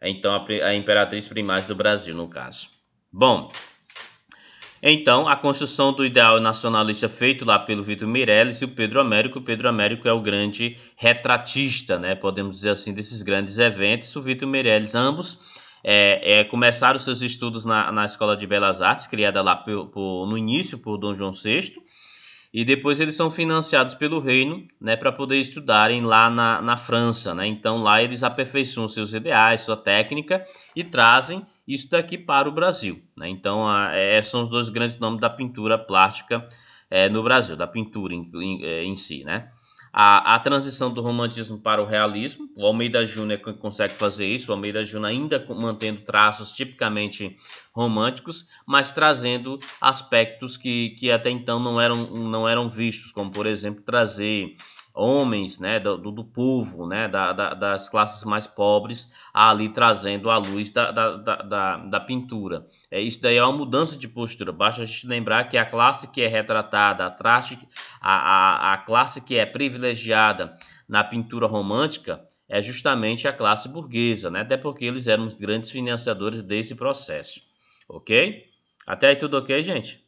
Speaker 1: Então a Imperatriz Primaz do Brasil, no caso. Bom, então, a construção do ideal nacionalista feito lá pelo Vitor Meirelles e o Pedro Américo. O Pedro Américo é o grande retratista, né? Podemos dizer assim, desses grandes eventos. O Vitor Meirelles, ambos começaram seus estudos na Escola de Belas Artes, criada lá no início por Dom João VI. E depois eles são financiados pelo reino, né, para poder estudarem lá na França, né? Então lá eles aperfeiçoam seus ideais, sua técnica e trazem isso daqui para o Brasil, né? Então são os dois grandes nomes da pintura plástica no Brasil, da pintura em si, né? A transição do romantismo para o realismo, o Almeida Júnior consegue fazer isso, o Almeida Júnior ainda mantendo traços tipicamente românticos, mas trazendo aspectos que até então não eram vistos, como por exemplo trazer homens, né, do povo, né, das classes mais pobres, ali trazendo a luz da pintura. Isso daí é uma mudança de postura, basta a gente lembrar que a classe que é retratada, a classe que é privilegiada na pintura romântica é justamente a classe burguesa, né, até porque eles eram os grandes financiadores desse processo. Ok? Até aí tudo ok, gente?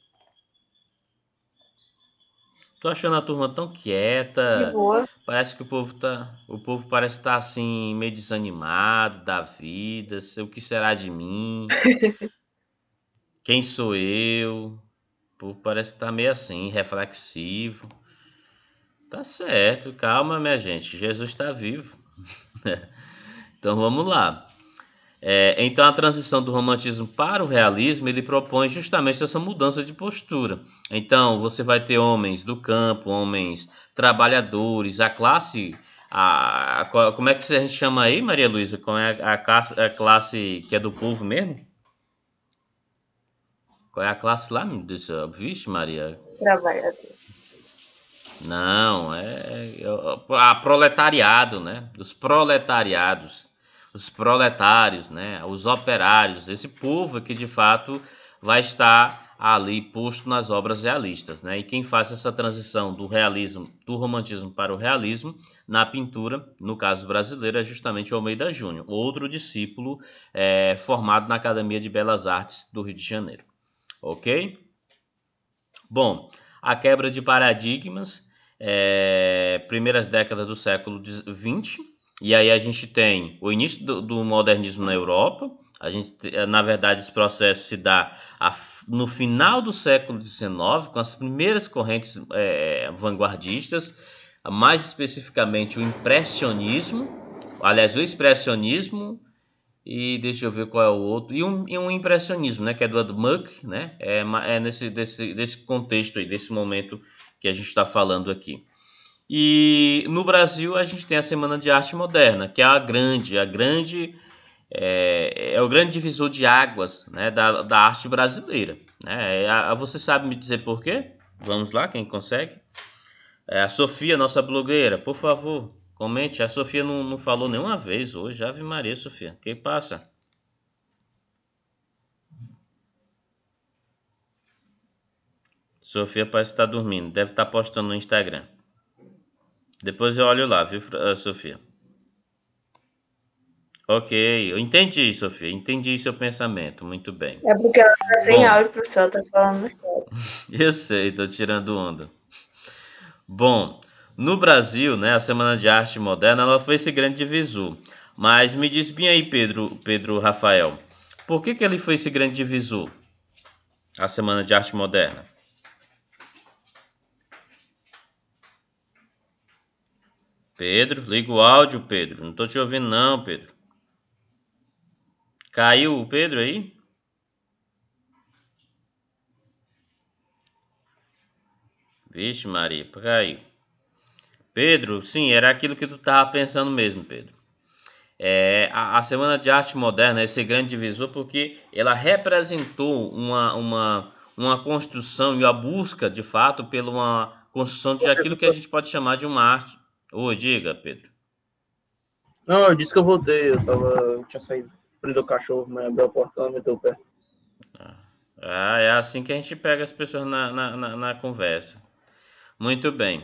Speaker 1: Tô achando a turma tão
Speaker 4: De
Speaker 1: quieta.
Speaker 4: boa.
Speaker 1: Parece que o povo parece estar assim meio desanimado da vida. O que será de mim? Quem sou eu? O povo parece estar meio assim, reflexivo. Tá certo, calma, minha gente. Jesus está vivo. Então vamos lá. Então a transição do romantismo para o realismo ele propõe justamente essa mudança de postura. Então você vai ter homens do campo, homens trabalhadores, a classe, como é que a gente chama aí, Maria Luísa? Como é a classe que é do povo mesmo? Qual é a classe lá, meu Deus do céu? Vixe, Maria.
Speaker 4: Trabalhador.
Speaker 1: Não, a proletariado, né? Os proletariados, os proletários, né? Os operários, esse povo que de fato vai estar ali posto nas obras realistas, né? E quem faz essa transição do realismo, do romantismo para o realismo na pintura, no caso brasileiro, é justamente o Almeida Júnior, outro discípulo formado na Academia de Belas Artes do Rio de Janeiro, ok? Bom, a quebra de paradigmas, primeiras décadas do século XX, e aí a gente tem o início do modernismo na Europa, Na verdade, esse processo se dá no final do século XIX, com as primeiras correntes vanguardistas, mais especificamente o impressionismo, aliás, o expressionismo, e deixa eu ver qual é o outro, e um impressionismo, né, que é do Edward Munch, né, desse contexto aí, desse momento que a gente está falando aqui. E no Brasil a gente tem a Semana de Arte Moderna, que é é o grande divisor de águas, né, da arte brasileira, né? Você sabe me dizer por quê? Vamos lá, quem consegue? A Sofia, nossa blogueira, por favor, comente. A Sofia não falou nenhuma vez hoje. Ave Maria, Sofia. O que passa? Sofia parece que tá dormindo. Deve estar postando no Instagram. Depois eu olho lá, viu, Sofia? Ok, eu entendi, Sofia. Entendi seu pensamento. Muito bem.
Speaker 4: É porque ela tá sem
Speaker 1: Bom,
Speaker 4: áudio, professor, ela tá falando no chat.
Speaker 1: eu sei, tô tirando onda. Bom, no Brasil, né, a Semana de Arte Moderna, ela foi esse grande divisor. Mas me diz bem aí, Pedro Rafael, por que ele foi esse grande divisor, a Semana de Arte Moderna? Pedro, liga o áudio, Pedro. Não tô te ouvindo não, Pedro. Caiu o Pedro aí? Vixe Maria, caiu. Pedro, sim, era aquilo que tu tava pensando mesmo, Pedro. A Semana de Arte Moderna é esse grande divisor porque ela representou uma construção e a busca, de fato, pela uma construção de aquilo que a gente pode chamar de uma arte. Oi, diga, Pedro.
Speaker 2: Não, eu disse que eu voltei, eu tinha saído, prender o cachorro, mas abriu a porta, ela meteu o pé.
Speaker 1: É assim que a gente pega as pessoas na conversa. Muito bem.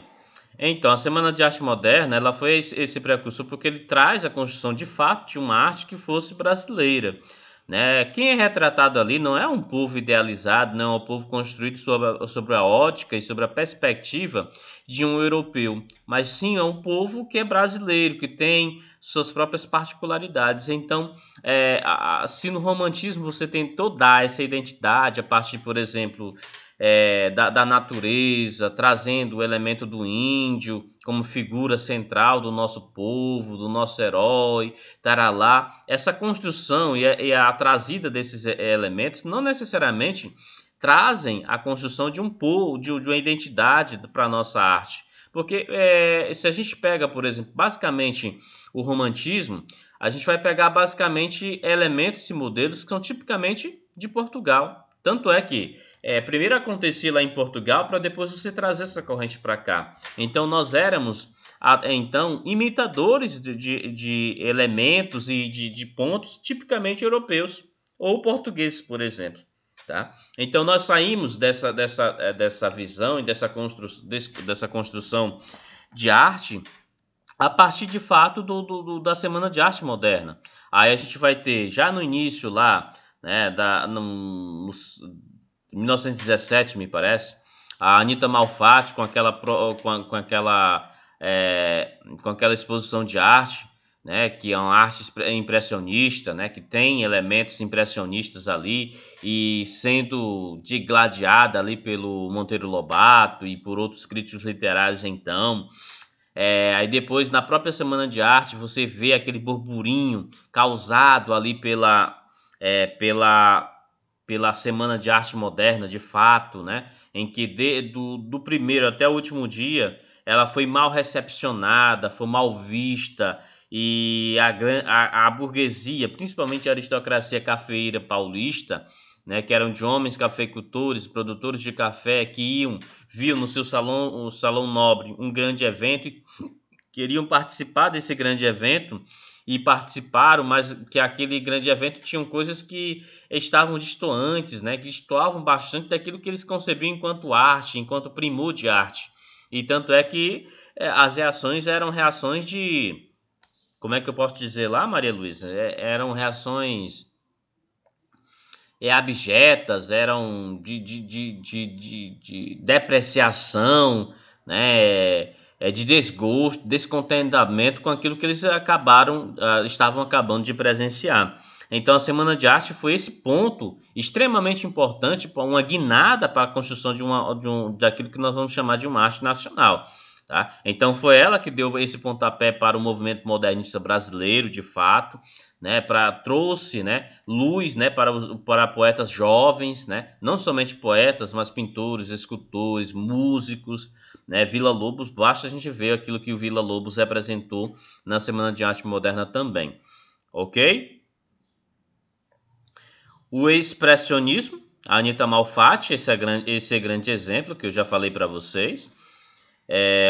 Speaker 1: Então, a Semana de Arte Moderna, ela foi esse precursor porque ele traz a construção de fato de uma arte que fosse brasileira, né? Quem é retratado ali não é um povo idealizado, não é um povo construído sobre a ótica e sobre a perspectiva de um europeu, mas sim é um povo que é brasileiro, que tem suas próprias particularidades. Então, se no romantismo você tentou dar essa identidade a partir, por exemplo, da natureza, trazendo o elemento do índio como figura central do nosso povo, do nosso herói, taralá. Essa construção e a trazida desses elementos não necessariamente trazem a construção de um povo, de uma identidade para a nossa arte. Porque se a gente pega, por exemplo, basicamente o romantismo, a gente vai pegar basicamente elementos e modelos que são tipicamente de Portugal. Tanto é que primeiro acontecia lá em Portugal para depois você trazer essa corrente para cá. Então nós éramos então imitadores de elementos e de pontos tipicamente europeus ou portugueses, por exemplo. Tá? Então nós saímos dessa visão e dessa construção de arte a partir de fato da Semana de Arte Moderna. Aí a gente vai ter já no início lá, né, no 1917, me parece, a Anita Malfatti com aquela exposição de arte, né, que é uma arte impressionista, né, que tem elementos impressionistas ali e sendo digladiada ali pelo Monteiro Lobato e por outros críticos literários então. Aí depois, na própria Semana de Arte, você vê aquele burburinho causado ali pela Semana de Arte Moderna, de fato, né? Em que do primeiro até o último dia, ela foi mal recepcionada, foi mal vista, e a burguesia, principalmente a aristocracia cafeeira paulista, né, que eram de homens cafeicultores, produtores de café, que viam no seu salão, o Salão Nobre, um grande evento e queriam participar desse grande evento e participaram, mas que aquele grande evento tinham coisas que estavam destoantes, né, que destoavam bastante daquilo que eles concebiam enquanto arte, enquanto primor de arte. E tanto é que as reações eram reações de... Como é que eu posso dizer lá, Maria Luísa? Eram reações abjetas, eram de depreciação, né? De desgosto, descontentamento com aquilo que eles estavam acabando de presenciar. Então a Semana de Arte foi esse ponto extremamente importante, uma guinada para a construção daquilo que nós vamos chamar de uma arte nacional. Tá? Então foi ela que deu esse pontapé para o movimento modernista brasileiro, de fato, né, trouxe, né, luz, né, para poetas jovens, né, não somente poetas, mas pintores, escultores, músicos, né, Villa-Lobos. Basta a gente ver aquilo que o Villa-Lobos representou na Semana de Arte Moderna também, ok? O expressionismo, a Anita Malfatti, esse é grande exemplo que eu já falei para vocês.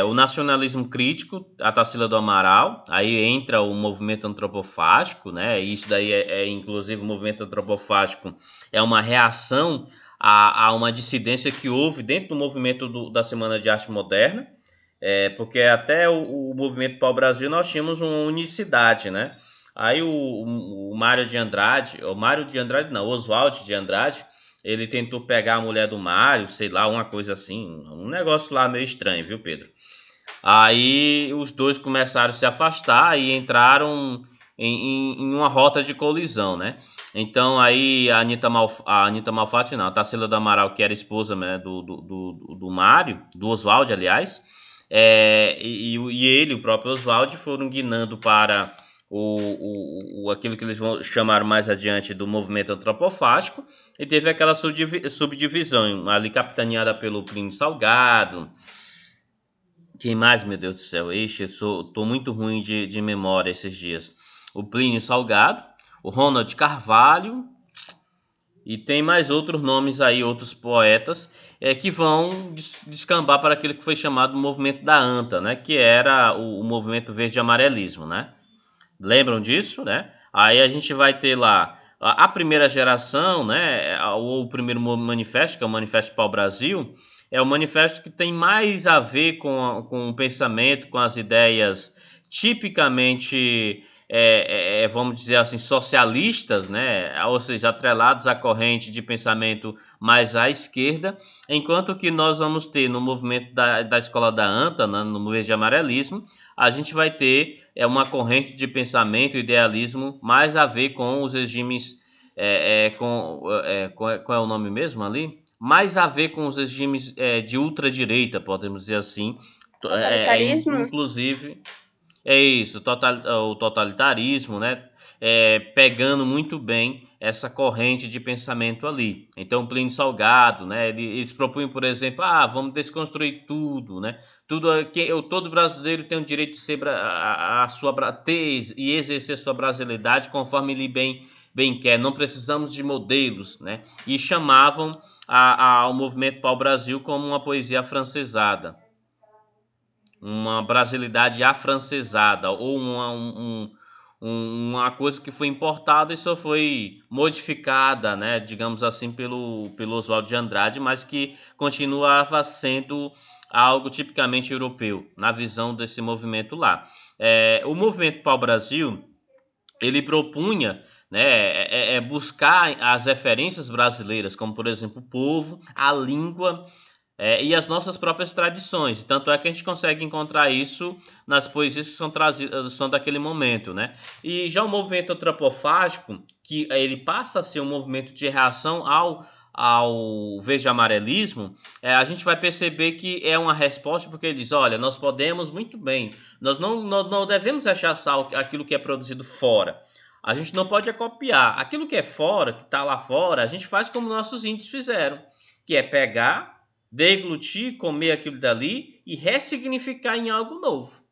Speaker 1: O nacionalismo crítico, a Tarsila do Amaral, aí entra o movimento antropofágico, né? Isso daí inclusive o movimento antropofágico é uma reação a uma dissidência que houve dentro do movimento da Semana de Arte Moderna, porque até o movimento pau-brasil nós tínhamos uma unicidade, né? Aí o Mário de Andrade, o Oswald de Andrade, ele tentou pegar a mulher do Mário, sei lá, uma coisa assim, um negócio lá meio estranho, viu, Pedro? Aí os dois começaram a se afastar e entraram em uma rota de colisão, né? Então aí a Anita Malfatti, não, a Tarsila do Amaral, que era esposa, né, do Mário, do Oswald, aliás, e ele, o próprio Oswald, foram guinando para aquilo que eles vão chamar mais adiante do movimento antropofágico, e teve aquela subdivisão ali capitaneada pelo Plínio Salgado. Quem mais, meu Deus do céu? Ixi, tô muito ruim de memória esses dias. O Plínio Salgado, o Ronald Carvalho, e tem mais outros nomes aí, outros poetas, que vão descambar para aquilo que foi chamado movimento da ANTA, né? Que era o movimento verde-amarelismo, né? Lembram disso, né? Aí a gente vai ter lá a primeira geração, né? O primeiro manifesto, que é o Manifesto Pau-Brasil, é o manifesto que tem mais a ver com o pensamento, com as ideias tipicamente, vamos dizer assim, socialistas, né? Ou seja, atrelados à corrente de pensamento mais à esquerda, enquanto que nós vamos ter no movimento da escola da ANTA, né, no verde amarelismo, a gente vai ter uma corrente de pensamento, idealismo, mais a ver com os regimes, qual é o nome mesmo ali? Mais a ver com os regimes de ultradireita, podemos dizer assim.
Speaker 3: Totalitarismo?
Speaker 1: Inclusive, é isso, o totalitarismo, né? Pegando muito bem essa corrente de pensamento ali. Então, Plínio Salgado, né? Eles propunham, por exemplo, vamos desconstruir tudo, né? Todo brasileiro tem o direito de ser ter e exercer sua brasilidade conforme ele bem quer. Não precisamos de modelos, né? E chamavam ao movimento pau-brasil como uma poesia afrancesada, uma brasilidade afrancesada, ou uma coisa que foi importada e só foi modificada, né, digamos assim, pelo Oswald de Andrade, mas que continuava sendo algo tipicamente europeu, na visão desse movimento lá. O movimento pau-brasil, ele propunha, né, buscar as referências brasileiras, como por exemplo o povo, a língua, e as nossas próprias tradições. Tanto é que a gente consegue encontrar isso nas poesias que são daquele momento, né? E já o movimento antropofágico, que ele passa a ser um movimento de reação ao verde-amarelismo, a gente vai perceber que é uma resposta, porque ele diz, olha, nós podemos muito bem, nós não devemos rechaçar aquilo que é produzido fora. A gente não pode copiar. Aquilo que é fora, que está lá fora, a gente faz como nossos índios fizeram, que é pegar, deglutir, comer aquilo dali e ressignificar em algo novo.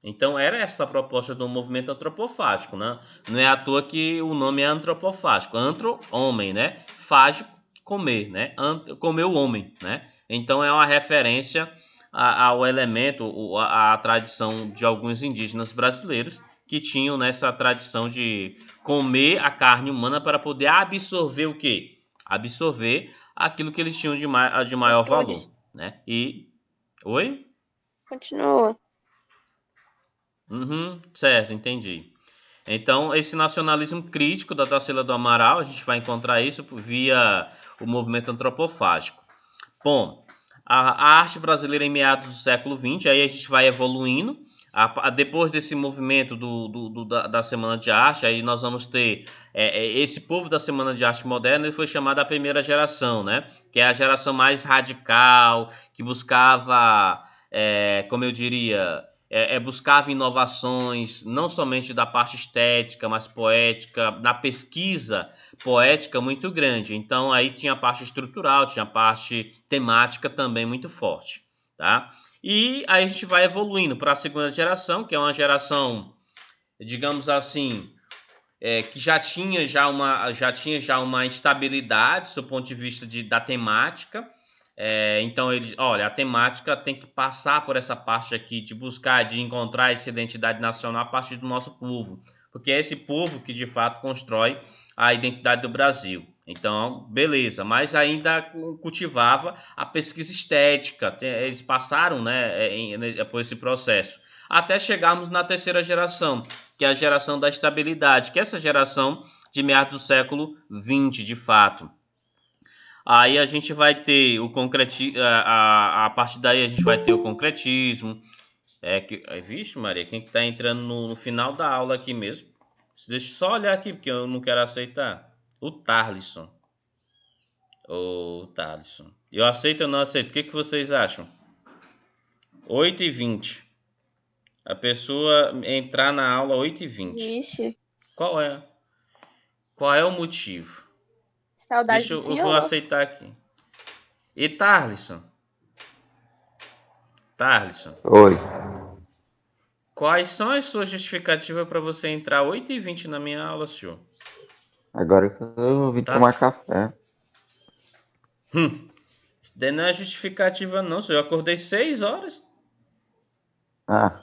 Speaker 1: Então era essa a proposta do movimento antropofágico, né? Não é à toa que o nome é antropofágico. Antro, homem, né? Fágico, comer, né? Comer o homem, né? Então é uma referência ao elemento, à tradição de alguns indígenas brasileiros que tinham nessa tradição de comer a carne humana para poder absorver o quê? Absorver aquilo que eles tinham de maior valor, né? Oi?
Speaker 3: Continua.
Speaker 1: Certo, entendi. Então, esse nacionalismo crítico da Tarsila do Amaral, a gente vai encontrar isso via o movimento antropofágico. Bom, a arte brasileira em meados do século XX, aí a gente vai evoluindo. Depois desse movimento da Semana de Arte, aí nós vamos ter esse povo da Semana de Arte Moderna, ele foi chamado a primeira geração, né? Que é a geração mais radical, que buscava, como eu diria, buscava inovações, não somente da parte estética, mas poética, na pesquisa poética muito grande. Então aí tinha a parte estrutural, tinha a parte temática também muito forte, tá? E aí a gente vai evoluindo para a segunda geração, que é uma geração, digamos assim, que já tinha já uma estabilidade do ponto de vista da temática. Então eles, olha, a temática tem que passar por essa parte aqui de buscar, de encontrar essa identidade nacional a partir do nosso povo, porque é esse povo que de fato constrói a identidade do Brasil. Então, beleza, mas ainda cultivava a pesquisa estética. Eles passaram, né, por esse processo, até chegarmos na terceira geração, que é a geração da estabilidade, que é essa geração de meados do século XX, de fato. Aí a gente vai ter o concretismo, a partir daí a gente vai ter o concretismo. Vixe, Maria, quem que tá entrando no final da aula aqui mesmo? Deixa eu só olhar aqui, porque eu não quero aceitar. O Tarlisson. Ô, Tarlisson. Eu aceito ou não aceito? O que vocês acham? 8h20. A pessoa entrar na aula 8h20.
Speaker 3: Vixe,
Speaker 1: Qual é? Qual é o motivo?
Speaker 3: saudade do
Speaker 1: Eu vou
Speaker 3: senhor.
Speaker 1: aceitar aqui. E Tarlisson? Tarlisson,
Speaker 6: Oi.
Speaker 1: quais são as suas justificativas para você entrar 8h20 na minha aula, senhor?
Speaker 6: Agora que eu vim
Speaker 1: Tá.
Speaker 6: tomar café.
Speaker 1: Isso daí não é justificativa não, senhor. Eu acordei 6 horas.
Speaker 6: Ah,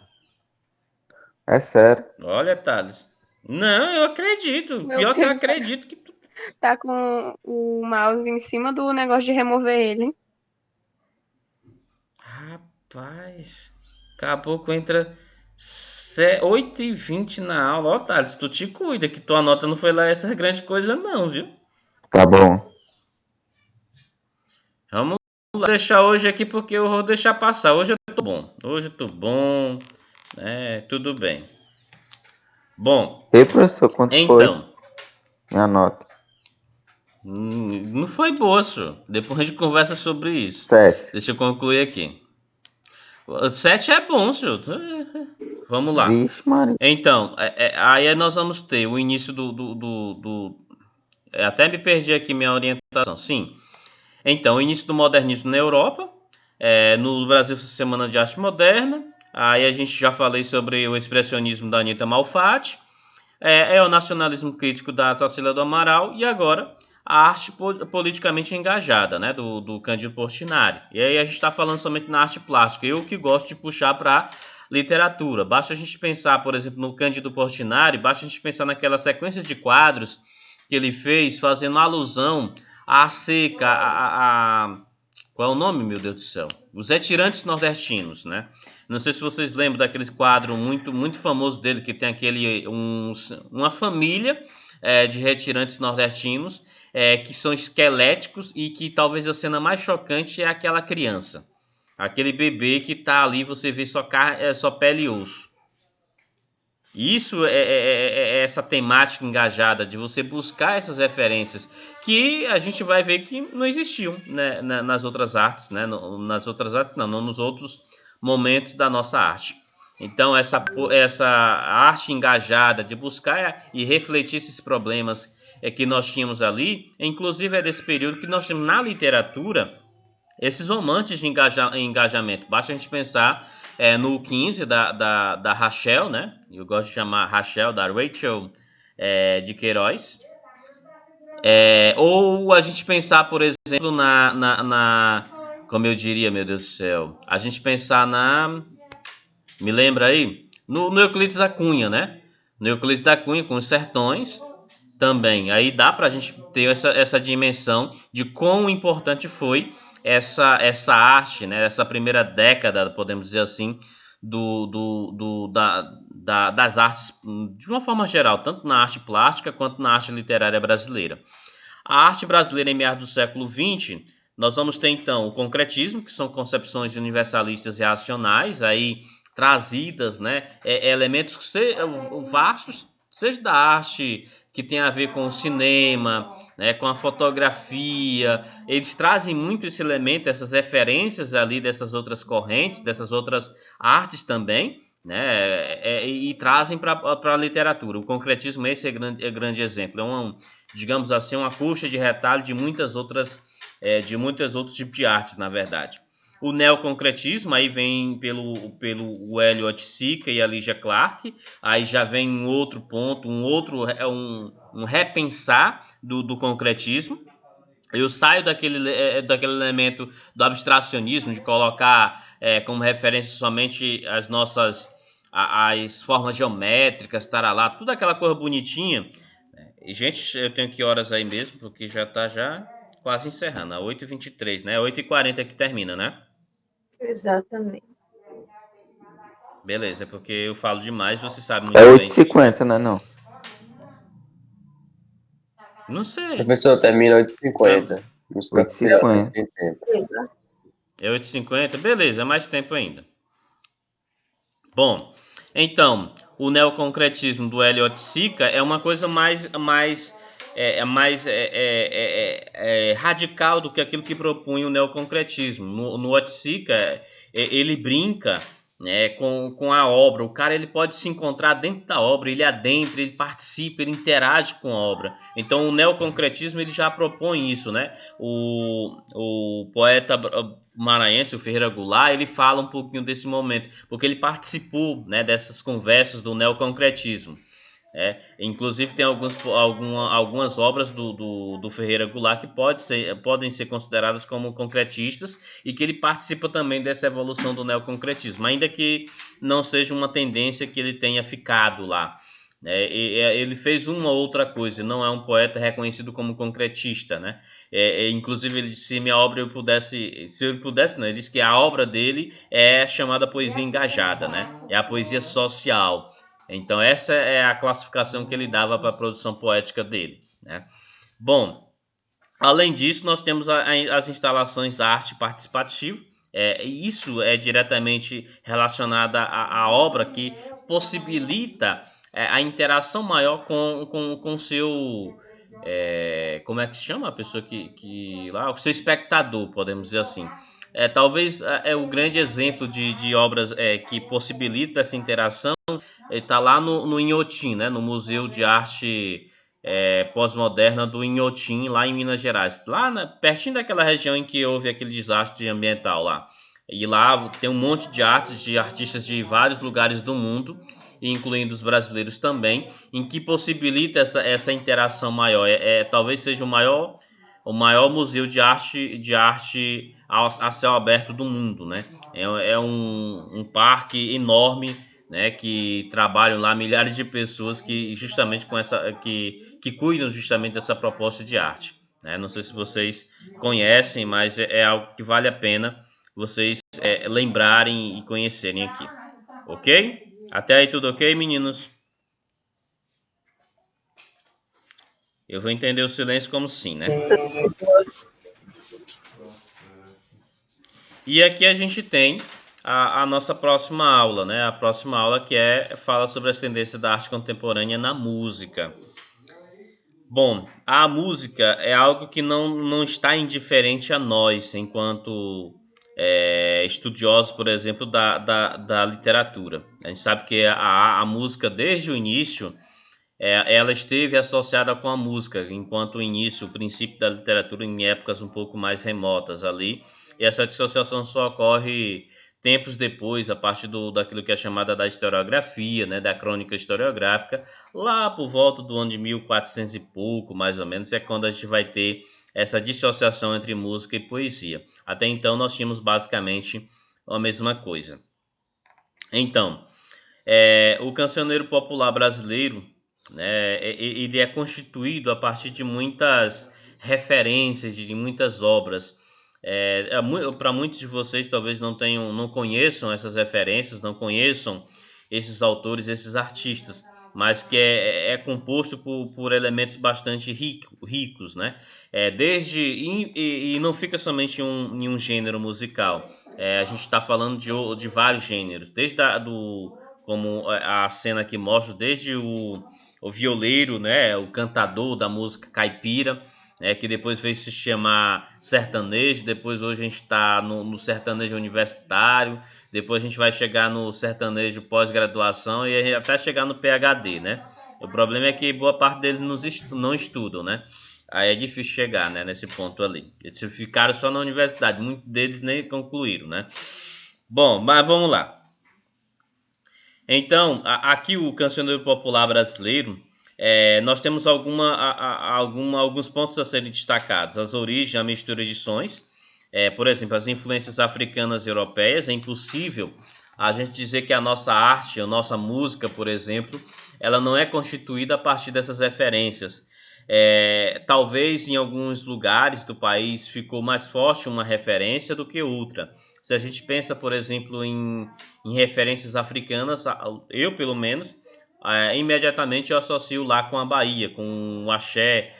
Speaker 6: é sério.
Speaker 1: Olha, Thales. Não, eu acredito.
Speaker 3: Meu
Speaker 1: Pior que eu
Speaker 3: Deus,
Speaker 1: acredito que tu...
Speaker 3: tá com o mouse em cima do negócio de remover ele.
Speaker 1: Rapaz, caboclo entra 8h20 na aula. Ó, Thales, tu te cuida, que tua nota não foi lá essas grandes coisas não, viu?
Speaker 6: Tá bom.
Speaker 1: Vamos deixar hoje aqui porque eu vou deixar passar. Hoje eu tô bom. Hoje eu tô bom. Tudo bem. Bom,
Speaker 6: E professor, quanto foi
Speaker 1: então,
Speaker 6: minha nota?
Speaker 1: não foi boa, senhor. Depois a gente conversa sobre isso.
Speaker 6: 7.
Speaker 1: Deixa eu concluir aqui. 7 é bom, senhor. Vamos lá.
Speaker 6: Vixe, Maria.
Speaker 1: Então, aí nós vamos ter o início até me perdi aqui minha orientação. Sim. Então, o início do modernismo na Europa. No Brasil, Semana de Arte Moderna. Aí a gente já falei sobre o expressionismo da Anita Malfatti. O nacionalismo crítico da Tarsila do Amaral. E agora, a arte politicamente engajada, né, do Cândido Portinari. E aí a gente está falando somente na arte plástica. Eu que gosto de puxar para literatura. Basta a gente pensar, por exemplo, no Cândido Portinari, basta a gente pensar naquela sequência de quadros que ele fez fazendo alusão à seca, qual é o nome, meu Deus do céu? Os retirantes nordestinos, né? Não sei se vocês lembram daquele quadro muito, muito famoso dele, que tem uma família de retirantes nordestinos que são esqueléticos e que talvez a cena mais chocante é aquela criança. Aquele bebê que tá ali, você vê só pele e osso. Isso é essa temática engajada de você buscar essas referências que a gente vai ver que não existiam, né, nas outras artes, né? Nas outras artes não nos outros momentos da nossa arte. Então essa arte engajada de buscar e refletir esses problemas que nós tínhamos ali, inclusive é desse período que nós temos na literatura esses romances de engajamento. Basta a gente pensar no 15 da Rachel, né? Eu gosto de chamar Rachel, da Rachel de Queiroz. Ou a gente pensar, por exemplo, como eu diria, meu Deus do céu, a gente pensar me lembra aí? No Euclides da Cunha, né? No Euclides da Cunha, com os sertões também. Aí dá pra gente ter essa dimensão de quão importante foi essa arte, né? Essa primeira década, podemos dizer assim, das artes de uma forma geral, tanto na arte plástica quanto na arte literária brasileira. A arte brasileira em meados do século XX, nós vamos ter então o concretismo, que são concepções universalistas e racionais, aí trazidas, né, elementos vastos, seja da arte que tem a ver com o cinema, né, com a fotografia. Eles trazem muito esse elemento, essas referências ali dessas outras correntes, dessas outras artes também, né, e trazem para a literatura. O concretismo esse é grande exemplo. Digamos assim, uma coxa de retalho de muitas outras, de muitos outros tipos de artes, na verdade. O neoconcretismo aí vem pelo Elliot Sica e a Lygia Clark. Aí já vem um outro ponto, um repensar do concretismo. Eu saio daquele elemento do abstracionismo, de colocar como referência somente as formas geométricas, taralá, tudo aquela cor bonitinha. E, gente, eu tenho que horas aí mesmo, porque já tá já quase encerrando, a 8h23, né? 8h40 que termina, né?
Speaker 4: Exatamente.
Speaker 1: Beleza, porque eu falo demais, você sabe muito
Speaker 6: É
Speaker 1: bem disso, né?
Speaker 6: 8h50, né, não?
Speaker 1: Não sei.
Speaker 5: Professor, termina 8h50. Não se preocupe, não,
Speaker 6: 8h50.
Speaker 5: tem tempo.
Speaker 1: É 8h50? Beleza, é mais tempo ainda. Bom, então, o neoconcretismo do Elliot Sica é uma coisa mais radical do que aquilo que propunha o neoconcretismo. No Otsica, ele brinca, né, com a obra. O cara ele pode se encontrar dentro da obra, ele adentra, ele participa, ele interage com a obra. Então o neoconcretismo ele já propõe isso, né? O poeta maranhense, o Ferreira Goulart, ele fala um pouquinho desse momento, porque ele participou, né, dessas conversas do neoconcretismo. Inclusive tem algumas obras do Ferreira Goulart que podem ser consideradas como concretistas e que ele participa também dessa evolução do neoconcretismo, ainda que não seja uma tendência que ele tenha ficado lá. Ele fez uma outra coisa, não é um poeta reconhecido como concretista, né? Inclusive ele disse, se minha obra se eu pudesse, não, ele disse que a obra dele é chamada poesia engajada, né? É a poesia social. Então essa é a classificação que ele dava para a produção poética dele, né? Bom, além disso nós temos as instalações arte participativa. Isso é diretamente relacionado à obra que possibilita a interação maior com o seu como é que se chama a pessoa que lá, o seu espectador, podemos dizer assim. Talvez o grande exemplo de obras que possibilita essa interação está lá no Inhotim, né? No Museu de Arte Pós-Moderna do Inhotim, lá em Minas Gerais. Pertinho daquela região em que houve aquele desastre ambiental lá. E lá tem um monte de artes de artistas de vários lugares do mundo, incluindo os brasileiros também, em que possibilita essa interação maior. Talvez seja o maior museu de arte a céu aberto do mundo, né? É um parque enorme, né, que trabalham lá milhares de pessoas que justamente que cuidam justamente dessa proposta de arte, né? Não sei se vocês conhecem, mas é algo que vale a pena vocês lembrarem e conhecerem aqui, ok? Até aí tudo ok, meninos? Eu vou entender o silêncio como sim, né?
Speaker 2: Sim,
Speaker 1: E aqui a gente tem a nossa próxima aula, né? A próxima aula que fala sobre as tendências da arte contemporânea na música. Bom, a música é algo que não está indiferente a nós, enquanto estudiosos, por exemplo, da literatura. A gente sabe que a música, desde o início, ela esteve associada com a música, enquanto o início, o princípio da literatura em épocas um pouco mais remotas ali. E essa dissociação só ocorre tempos depois, a partir daquilo que é chamada da historiografia, né, da crônica historiográfica, lá por volta do ano de 1400 e pouco, mais ou menos, é quando a gente vai ter essa dissociação entre música e poesia. Até então nós tínhamos basicamente a mesma coisa. Então, o cancioneiro popular brasileiro, né, ele é constituído a partir de muitas referências, de muitas obras. Para muitos de vocês talvez não conheçam essas referências, não conheçam esses autores, esses artistas. mas que é composto por elementos bastante ricos, né? E não fica somente em um gênero musical. A gente está falando de vários gêneros, como a cena que mostra, desde o violeiro, né? O cantador da música caipira, que depois veio se chamar sertanejo, depois hoje a gente está no sertanejo universitário, depois a gente vai chegar no sertanejo pós-graduação e até chegar no PhD, né? O problema é que boa parte deles não estudam, né? Aí é difícil chegar, né, nesse ponto ali. Eles ficaram só na universidade, muitos deles nem concluíram, né? Bom, mas vamos lá. Então, aqui o cancioneiro popular brasileiro, nós temos alguns pontos a serem destacados. As origens, a mistura de sons, por exemplo, as influências africanas e europeias. É impossível a gente dizer que a nossa arte, a nossa música, por exemplo, ela não é constituída a partir dessas referências. Talvez em alguns lugares do país ficou mais forte uma referência do que outra. Se a gente pensa, por exemplo, em referências africanas, eu pelo menos, imediatamente eu associo lá com a Bahia, com o axé,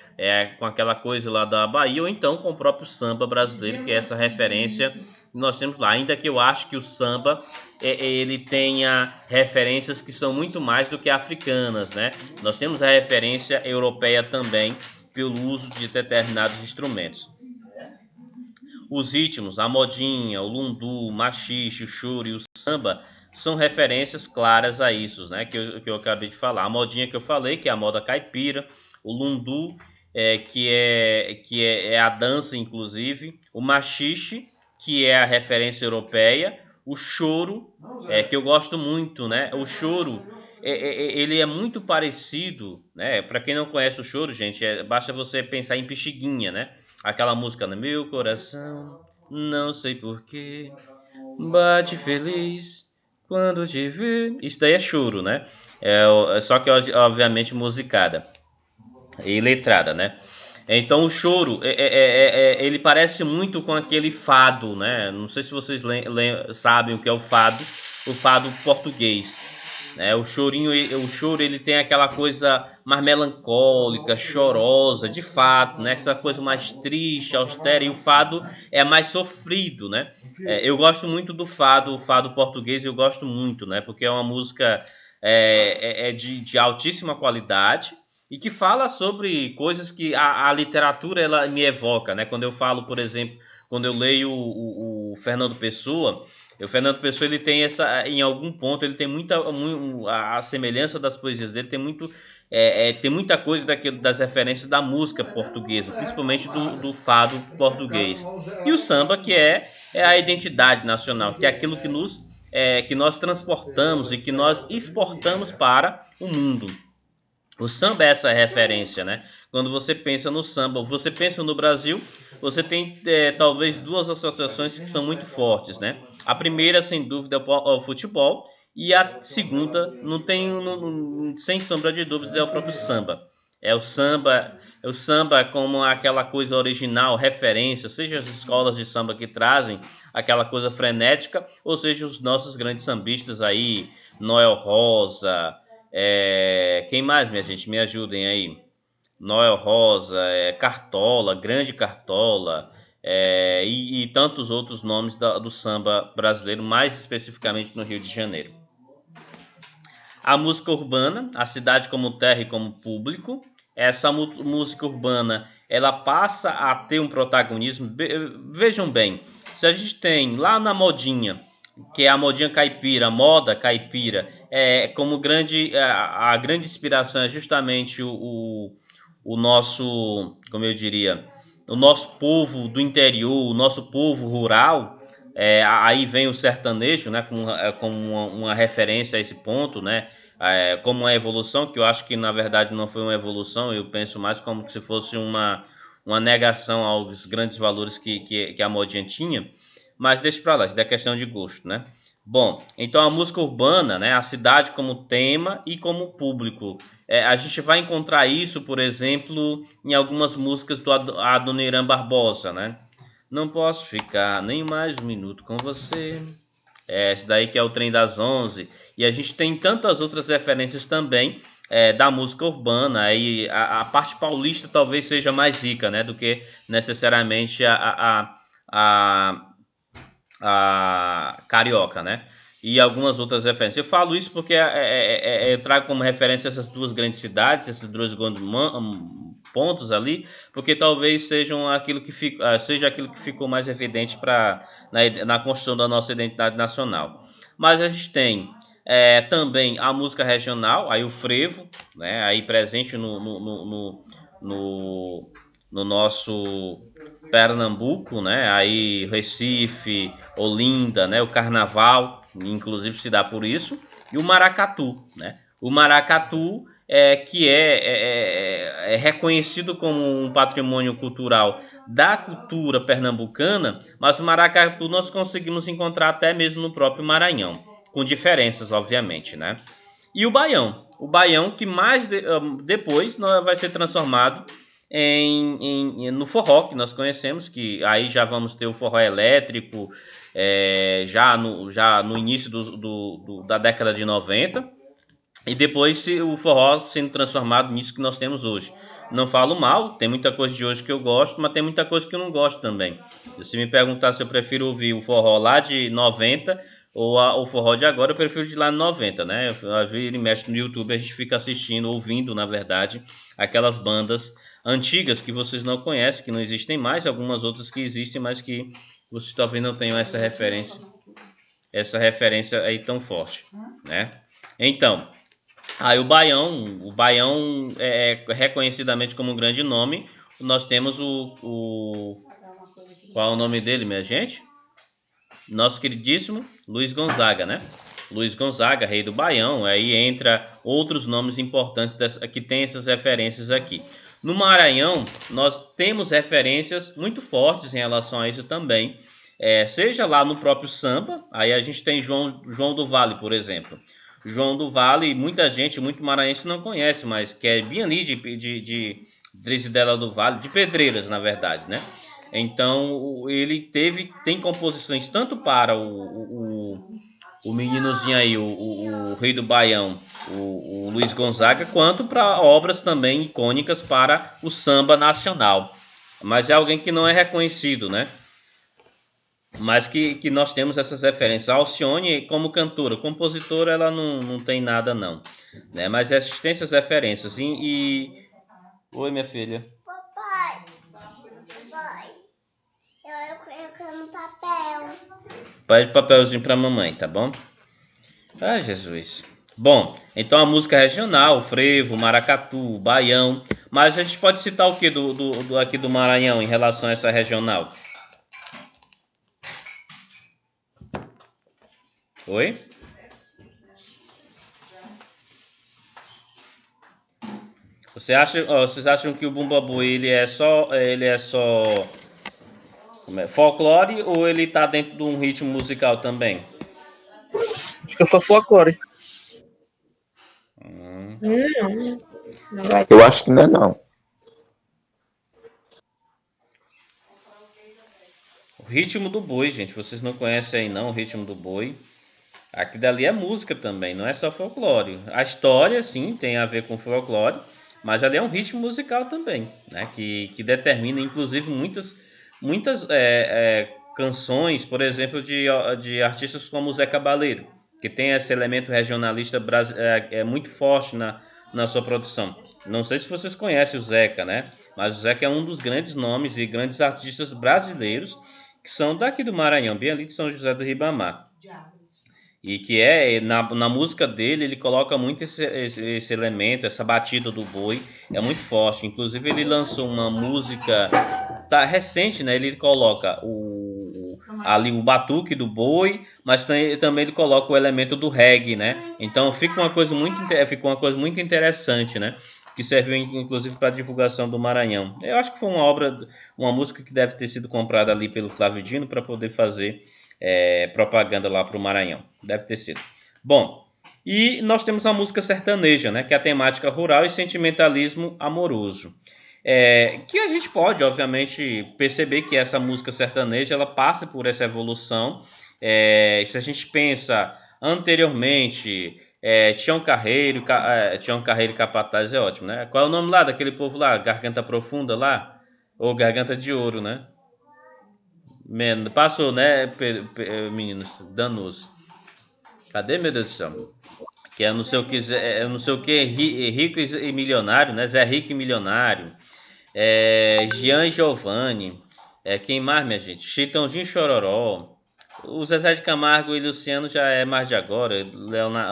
Speaker 1: com aquela coisa lá da Bahia, ou então com o próprio samba brasileiro, que é essa referência que nós temos lá. Ainda que eu acho que o samba ele tenha referências que são muito mais do que africanas, né? Nós temos a referência europeia também pelo uso de determinados instrumentos. Os ritmos, a modinha, o lundu, o machixe, o choro e o samba são referências claras a isso, né? Que eu acabei de falar. A modinha que eu falei, que é a moda caipira, o lundu, que é a dança, inclusive, o machixe, que é a referência europeia, o choro, que eu gosto muito, né? O choro, ele é muito parecido, né? Para quem não conhece o choro, gente, basta você pensar em Pixinguinha, né? Aquela música, no meu coração, não sei porquê, bate feliz quando te ver. Isso daí é choro, né? Só que, obviamente, musicada e letrada, né? Então, o choro, ele parece muito com aquele fado, né? Não sei se vocês sabem o que é o fado português. O choro ele tem aquela coisa mais melancólica, chorosa, de fato, né? Essa coisa mais triste, austera, e o fado é mais sofrido, né? Eu gosto muito do fado, o fado português eu gosto muito, né? Porque é uma música de altíssima qualidade e que fala sobre coisas que a literatura ela me evoca, né? Quando eu falo, por exemplo, quando eu leio o Fernando Pessoa, o Fernando Pessoa ele tem em algum ponto ele tem a semelhança das poesias dele tem muita coisa das referências da música portuguesa, principalmente do fado português. E o samba que é a identidade nacional, que é aquilo que nós transportamos e que nós exportamos para o mundo. O samba é essa referência, né? Quando você pensa no samba, você pensa no Brasil, você tem talvez duas associações que são muito fortes, né? A primeira, sem dúvida, é o futebol, e a segunda, sem sombra de dúvidas, é o próprio samba. É o samba como aquela coisa original, referência, seja as escolas de samba que trazem aquela coisa frenética, ou seja os nossos grandes sambistas aí, Noel Rosa. Quem mais, minha gente? Me ajudem aí. Noel Rosa, Cartola, Grande Cartola, e tantos outros nomes do samba brasileiro, mais especificamente no Rio de Janeiro. A música urbana, a cidade como terra e como público. Essa música urbana, ela passa a ter um protagonismo. Vejam bem, se a gente tem lá na modinha, que é a modinha caipira, a moda caipira, como a grande inspiração é justamente o nosso, como eu diria, o nosso povo do interior, o nosso povo rural. Aí vem o sertanejo, né, como uma referência a esse ponto, né, como uma evolução, que eu acho que na verdade não foi uma evolução, eu penso mais como se fosse uma negação aos grandes valores que a modinha tinha. Mas deixa pra lá, isso é questão de gosto, né? Bom, então a música urbana, né, a cidade como tema e como público. A gente vai encontrar isso, por exemplo, em algumas músicas do Adoniran Barbosa, né? Não posso ficar nem mais um minuto com você. Esse daí que é o Trem das 11. E a gente tem tantas outras referências também da música urbana. Aí a parte paulista talvez seja mais rica, né, do que necessariamente a, a carioca, né? E algumas outras referências. Eu falo isso porque eu trago como referência essas duas grandes cidades, esses dois grandes pontos ali, porque talvez seja aquilo que ficou mais evidente na construção da nossa identidade nacional. Mas a gente tem também a música regional, aí o frevo, né, aí presente no, no nosso Pernambuco, né? Aí Recife, Olinda, né? O Carnaval, inclusive se dá por isso, e o maracatu, né? O maracatu é reconhecido como um patrimônio cultural da cultura pernambucana, mas o maracatu nós conseguimos encontrar até mesmo no próprio Maranhão, com diferenças, obviamente, né? E o baião que depois vai ser transformado no forró que nós conhecemos, que aí já vamos ter o forró elétrico já no início da década de 90 e depois o forró sendo transformado nisso que nós temos hoje. Não falo mal, tem muita coisa de hoje que eu gosto, mas tem muita coisa que eu não gosto também. Se me perguntar se eu prefiro ouvir o forró lá de 90 ou o forró de agora, eu prefiro de lá de 90, né? Ele mexe no YouTube, a gente fica assistindo, ouvindo, na verdade, aquelas bandas antigas que vocês não conhecem, que não existem mais, algumas outras que existem, mas que vocês talvez não tenham essa referência aí tão forte, né? Então, aí o Baião é reconhecidamente como um grande nome. Nós temos qual é o nome dele, minha gente? Nosso queridíssimo Luiz Gonzaga, né? Luiz Gonzaga, rei do Baião, aí entra outros nomes importantes que tem essas referências aqui. No Maranhão, nós temos referências muito fortes em relação a isso também, seja lá no próprio samba, aí a gente tem João do Vale, por exemplo. João do Vale, muita gente, muito maranhense não conhece, mas que é bem ali de Drizidela do Vale, de Pedreiras, na verdade, né? Então, ele tem composições tanto para o meninozinho aí, o rei do Baião, o Luiz Gonzaga, quanto para obras também icônicas para o samba nacional. Mas é alguém que não é reconhecido, né? Mas que nós temos essas referências. A Alcione, como cantora, compositora, ela não tem nada, não. Né? Mas existem essas referências. Oi, minha filha.
Speaker 7: Papai, eu quero um papel.
Speaker 1: Pede papelzinho pra mamãe, tá bom? Ah, Jesus. Bom, então a música regional, o frevo, o maracatu, o baião. Mas a gente pode citar o que aqui do Maranhão em relação a essa regional? Oi? Vocês acham que o Bumba Boi ele é só folclore ou ele tá dentro de um ritmo musical também?
Speaker 2: Acho que é só folclore.
Speaker 4: Não vai
Speaker 6: Eu acho que não é não.
Speaker 1: O ritmo do boi, gente, vocês não conhecem aí não o ritmo do boi? Aqui dali é música também, não é só folclore. A história, sim, tem a ver com folclore, mas ali é um ritmo musical também, né? Que determina, inclusive, muitas canções, por exemplo, de artistas como o Zé Cabaleiro, que tem esse elemento regionalista muito forte na sua produção. Não sei se vocês conhecem o Zeca, né? Mas o Zeca é um dos grandes nomes e grandes artistas brasileiros que são daqui do Maranhão, bem ali de São José do Ribamar. E que na música dele, ele coloca muito esse elemento, essa batida do boi, é muito forte. Inclusive, ele lançou uma música recente, né? Ele coloca ali o batuque do boi, mas também ele coloca o elemento do reggae, né? Então, fica uma coisa muito interessante, né? Que serviu inclusive para a divulgação do Maranhão. Eu acho que foi uma música que deve ter sido comprada ali pelo Flávio Dino para poder fazer propaganda lá para o Maranhão. Deve ter sido. Bom, e nós temos a música sertaneja, né, que é a temática rural e sentimentalismo amoroso. Que a gente pode, obviamente, perceber que essa música sertaneja ela passa por essa evolução. Se a gente pensa anteriormente, Tião Carreiro e Capataz é ótimo, né? Qual é o nome lá daquele povo lá? Garganta Profunda lá? Ou Garganta de Ouro, né? Passou, né, meninos? Danos. Cadê, meu Deus do céu? Que é não sei o que, não sei o que, rico e milionário, né? Zé Rico e Milionário. Jean e Giovanni. Quem mais, minha gente? Chitãozinho e Chororó. O Zezé de Camargo e Luciano já é mais de agora.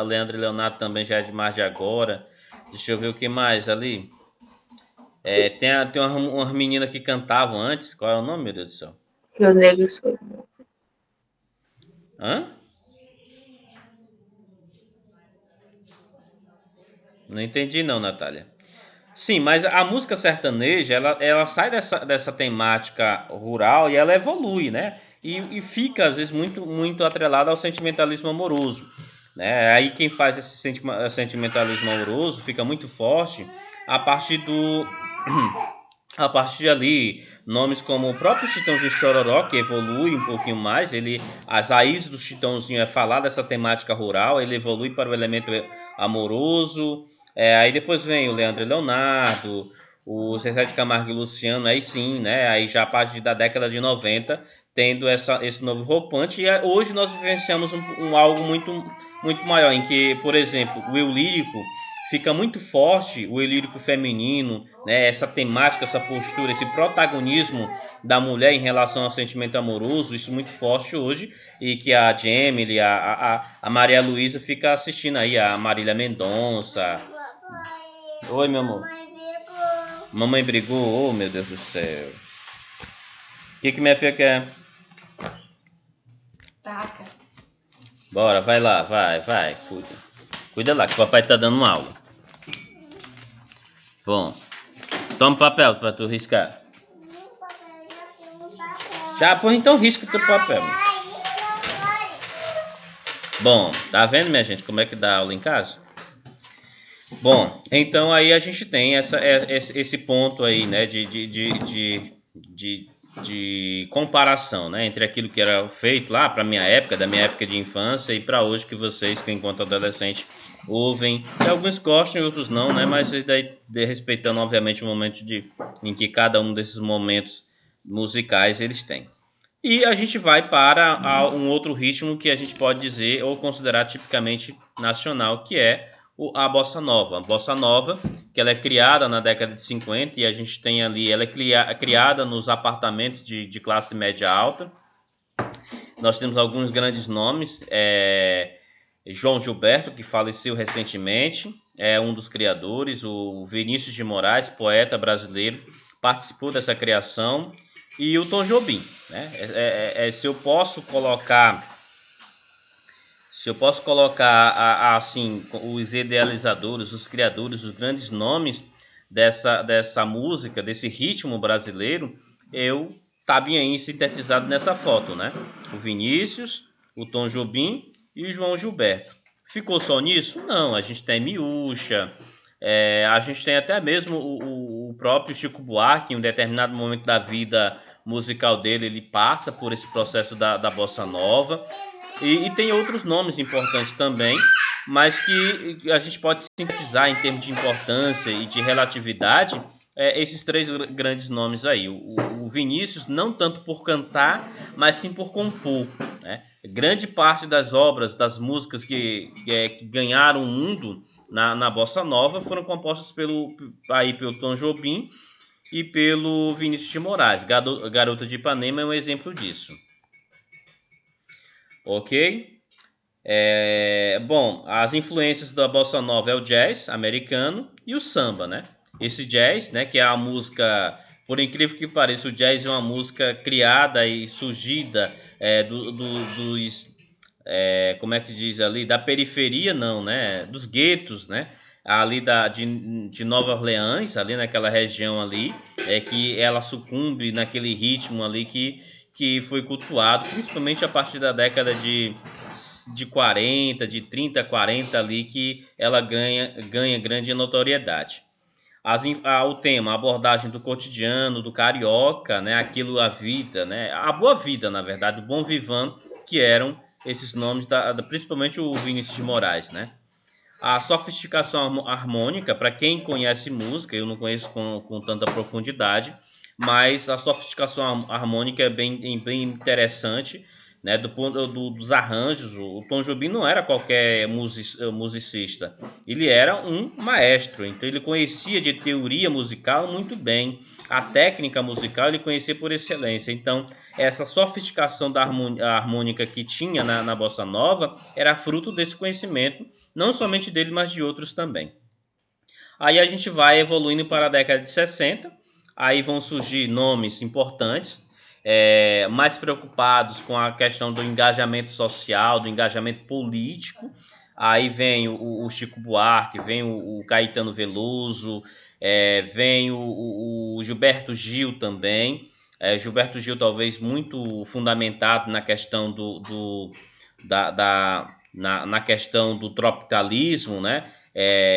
Speaker 1: Leandro e Leonardo também já é de mais de agora. Deixa eu ver o que mais ali. Tem umas meninas que cantavam antes. Qual é o nome, meu Deus do céu?
Speaker 4: Rio Negro e Solimões.
Speaker 1: Hã? Não entendi não, Natália. Sim, mas a música sertaneja, ela sai dessa temática rural e ela evolui, né? E fica, às vezes, muito, muito atrelada ao sentimentalismo amoroso, né? Aí quem faz esse sentimentalismo amoroso fica muito forte a partir a partir ali, nomes como o próprio Chitãozinho Chororó, que evolui um pouquinho mais, as raízes do Chitãozinho é falar dessa temática rural, ele evolui para o elemento amoroso. Aí depois vem o Leandro e Leonardo, o Zezé de Camargo e Luciano, aí sim, né? Aí já a partir da década de 90, tendo esse novo roupante. E hoje nós vivenciamos algo muito, muito maior, em que, por exemplo, o eu lírico fica muito forte, o eu lírico feminino, né? Essa temática, essa postura, esse protagonismo da mulher em relação ao sentimento amoroso, isso muito forte hoje, e que a Jamie, a Maria Luísa fica assistindo aí, a Marília Mendonça. Oi, meu amor. Mamãe brigou, oh meu Deus do céu. O que minha filha quer?
Speaker 8: Taca.
Speaker 1: Bora, vai lá, vai, cuida. Cuida lá, que o papai tá dando uma aula. Bom, toma papel pra tu riscar. Já, pois então risca o teu papel. Bom, tá vendo, minha gente, como é que dá aula em casa? Bom, então aí a gente tem esse ponto aí, né, de comparação, né, entre aquilo que era feito lá para minha época, da minha época de infância, e para hoje que vocês, que enquanto adolescente, ouvem. E alguns gostam e outros não, né, mas daí, respeitando, obviamente, o momento em que cada um desses momentos musicais eles têm. E a gente vai para um outro ritmo que a gente pode dizer ou considerar tipicamente nacional, que é a Bossa Nova. A Bossa Nova, que ela é criada na década de 50 e a gente tem ali, ela é criada nos apartamentos de classe média alta. Nós temos alguns grandes nomes, João Gilberto, que faleceu recentemente, é um dos criadores, o Vinícius de Moraes, poeta brasileiro, participou dessa criação, e o Tom Jobim, né? Se eu posso colocar assim os idealizadores, os criadores, os grandes nomes dessa música, desse ritmo brasileiro, tá bem aí sintetizado nessa foto, né? O Vinícius, o Tom Jobim e o João Gilberto. Ficou só nisso? Não, a gente tem Miúcha, a gente tem até mesmo o próprio Chico Buarque, em um determinado momento da vida musical dele, ele passa por esse processo da Bossa Nova. E tem outros nomes importantes também, mas que a gente pode sintetizar em termos de importância e de relatividade, esses três grandes nomes aí. O Vinícius, não tanto por cantar, mas sim por compor, né? Grande parte das obras, das músicas que ganharam o mundo na Bossa Nova foram compostas pelo Tom Jobim e pelo Vinícius de Moraes. Garota de Ipanema é um exemplo disso. Ok? Bom, as influências da Bossa Nova é o jazz americano e o samba, né? Esse jazz, né, que é a música, por incrível que pareça, o jazz é uma música criada e surgida como é que diz ali, da periferia não, né? Dos guetos, né? Ali de Nova Orleans, ali naquela região ali, que ela sucumbe naquele ritmo ali que foi cultuado, principalmente a partir da década de 40, de 30, 40 ali, que ela ganha grande notoriedade. O tema, a abordagem do cotidiano, do carioca, né, aquilo, a vida, né, a boa vida, na verdade, o bom vivant, que eram esses nomes, principalmente o Vinícius de Moraes, né. A sofisticação harmônica, para quem conhece música, eu não conheço com tanta profundidade, mas a sofisticação harmônica é bem interessante, né? Do ponto dos arranjos. O Tom Jobim não era qualquer musicista, ele era um maestro, então ele conhecia de teoria musical muito bem, a técnica musical ele conhecia por excelência. Então, essa sofisticação da harmônica que tinha na Bossa Nova era fruto desse conhecimento, não somente dele, mas de outros também. Aí a gente vai evoluindo para a década de 60, aí vão surgir nomes importantes, mais preocupados com a questão do engajamento social, do engajamento político. Aí vem o Chico Buarque, vem o Caetano Veloso, vem o Gilberto Gil também. Gilberto Gil talvez muito fundamentado na questão na questão do tropicalismo, né?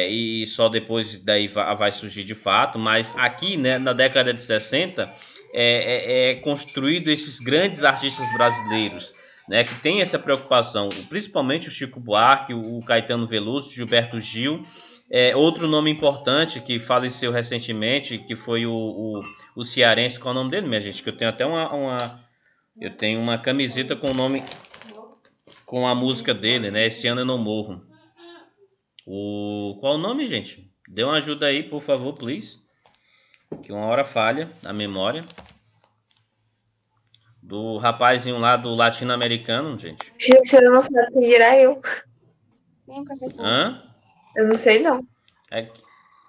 Speaker 1: E só depois daí vai surgir de fato, mas aqui, né, na década de 60 é construído esses grandes artistas brasileiros, né, que tem essa preocupação, principalmente o Chico Buarque, o Caetano Veloso, o Gilberto Gil. Outro nome importante que faleceu recentemente, que foi o cearense, qual é o nome dele, minha gente? Que eu tenho até eu tenho uma camiseta com o nome, com a música dele, né? Esse Ano Eu Não Morro. Qual o nome, gente? Dê uma ajuda aí, por favor, please. Que uma hora falha a memória. Do rapazinho lá do latino-americano, gente.
Speaker 4: Se eu não sei quem dirá eu.
Speaker 3: Vem, professor.
Speaker 1: Hã?
Speaker 4: Eu não sei, não.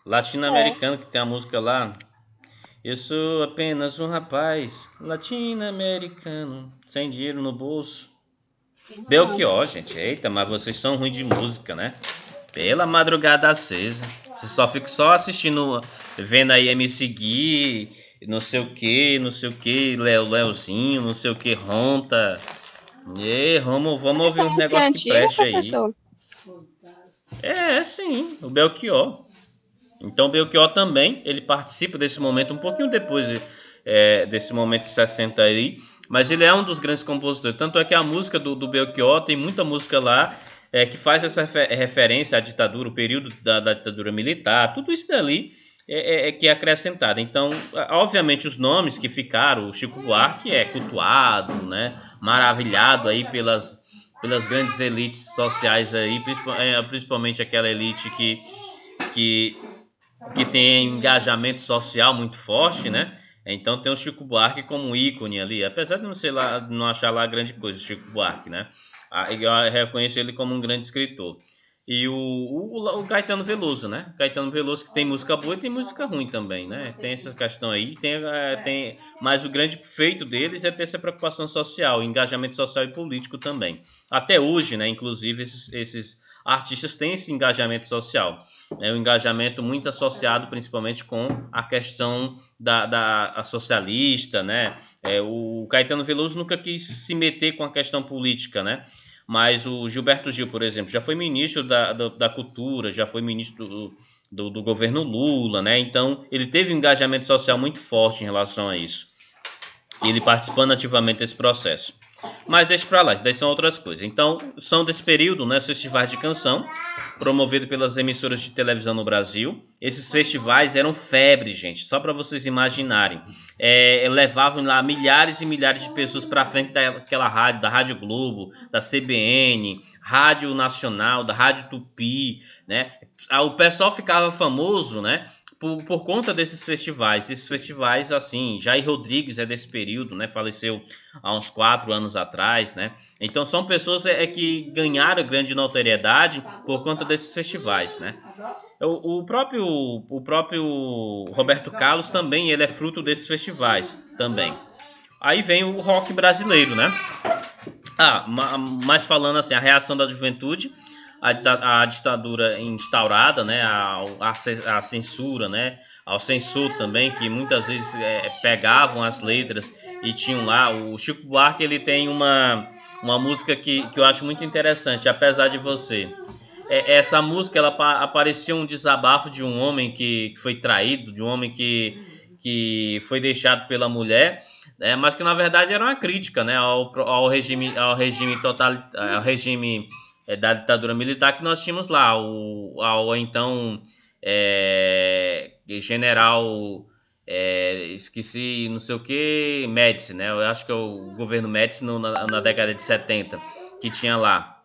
Speaker 1: Latino-americano que tem a música lá. Eu sou apenas um rapaz latino-americano, sem dinheiro no bolso. Belchior, gente. Eita, mas vocês são ruins de música, né? Pela madrugada acesa. Você só fica só assistindo, vendo aí MC Gui, não sei o que, Leozinho, não sei o que, Ronta. Vamos ouvir um negócio que preste aí.
Speaker 3: Professor?
Speaker 1: Sim, o Belchior. Então o Belchior também, ele participa desse momento um pouquinho depois desse momento de 60 aí, mas ele é um dos grandes compositores. Tanto é que a música do Belchior, tem muita música lá que faz essa referência à ditadura, o período da ditadura militar, tudo isso dali que é acrescentado. Então, obviamente, os nomes que ficaram, o Chico Buarque é cultuado, né, maravilhado aí pelas grandes elites sociais aí, principalmente aquela elite que tem engajamento social muito forte, né? Então tem o Chico Buarque como um ícone ali, apesar de não achar lá grande coisa o Chico Buarque, né? Eu reconheço ele como um grande escritor. E o Caetano Veloso, né? Caetano Veloso, que tem música boa e tem música ruim também, né? Tem essa questão aí, mas o grande feito deles é ter essa preocupação social, engajamento social e político também. Até hoje, né? Inclusive, esses artistas têm esse engajamento social. É um engajamento muito associado principalmente com a questão a socialista, né? O Caetano Veloso nunca quis se meter com a questão política, né? Mas o Gilberto Gil, por exemplo, já foi ministro da Cultura, já foi ministro do governo Lula, né? Então, ele teve um engajamento social muito forte em relação a isso. E ele participando ativamente desse processo. Mas deixa pra lá, isso daí são outras coisas. Então, são desse período, né, festivais de canção, promovido pelas emissoras de televisão no Brasil. Esses festivais eram febre, gente, só para vocês imaginarem. Levavam lá milhares e milhares de pessoas para frente daquela rádio, da Rádio Globo, da CBN, Rádio Nacional, da Rádio Tupi, né? O pessoal ficava famoso, né? Por conta desses festivais. Esses festivais, assim, Jair Rodrigues é desse período, né? Faleceu há uns 4 anos atrás, né? Então são pessoas que ganharam grande notoriedade por conta desses festivais, né? O próprio Roberto Carlos também, ele é fruto desses festivais também. Aí vem o rock brasileiro, né? Mas falando assim, a reação da juventude, a ditadura instaurada, né, a censura, né, ao censor também, que muitas vezes pegavam as letras e tinham lá. O Chico Buarque, ele tem uma música que eu acho muito interessante, Apesar de Você. Essa música, ela aparecia um desabafo de um homem que foi traído, de um homem que foi deixado pela mulher, né, mas que na verdade era uma crítica, né, ao regime da ditadura militar, que nós tínhamos lá o então general, esqueci, não sei o que, Médici, né? Eu acho que é o governo Médici na década de 70, que tinha lá.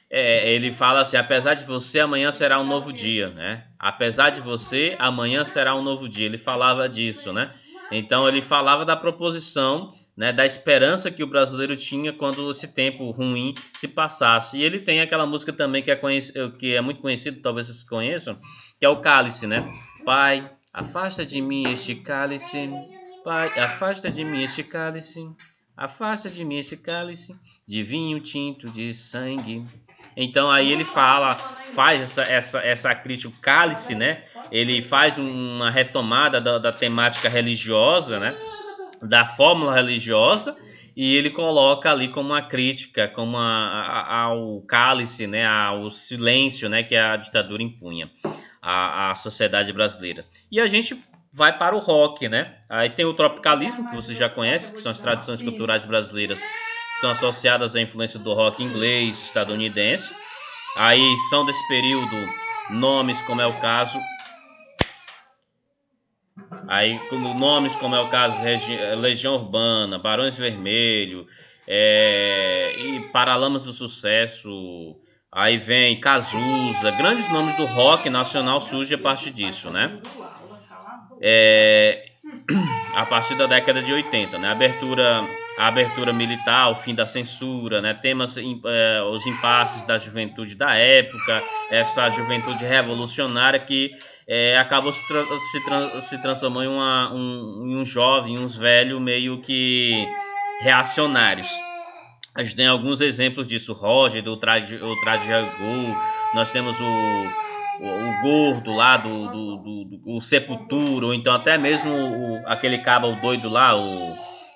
Speaker 1: Ele fala assim: apesar de você, amanhã será um novo dia, né? Apesar de você, amanhã será um novo dia. Ele falava disso, né? Então ele falava da proposição, né, da esperança que o brasileiro tinha quando esse tempo ruim se passasse. E ele tem aquela música também que é muito conhecida, talvez vocês conheçam, que é o Cálice, né? Pai, afasta de mim este cálice. Pai, afasta de mim este cálice. Afasta de mim este cálice de vinho tinto de sangue. Então aí ele faz essa crítica, o Cálice, né? Ele faz uma retomada da temática religiosa, né? Da fórmula religiosa, e ele coloca ali como uma crítica, como ao cálice, né? Ao silêncio, né? Que a ditadura impunha à sociedade brasileira. E a gente vai para o rock, né? Aí tem o tropicalismo, que você já conhece, que são as tradições culturais brasileiras que estão associadas à influência do rock inglês, estadunidense. Aí são desse período nomes como é o caso Legião Urbana, Barões Vermelho, e Paralamas do Sucesso. Aí vem Cazuza, grandes nomes do rock nacional surgem a partir disso, né? A partir da década de 80, né? A abertura militar, o fim da censura, né? Temas, os impasses da juventude da época, essa juventude revolucionária que acabou se transformando em um jovem, uns velhos meio que reacionários. A gente tem alguns exemplos disso: Roger, do Traje Rigor, nós temos o Gordo lá do Sepultura, ou então até mesmo aquele cabo doido lá,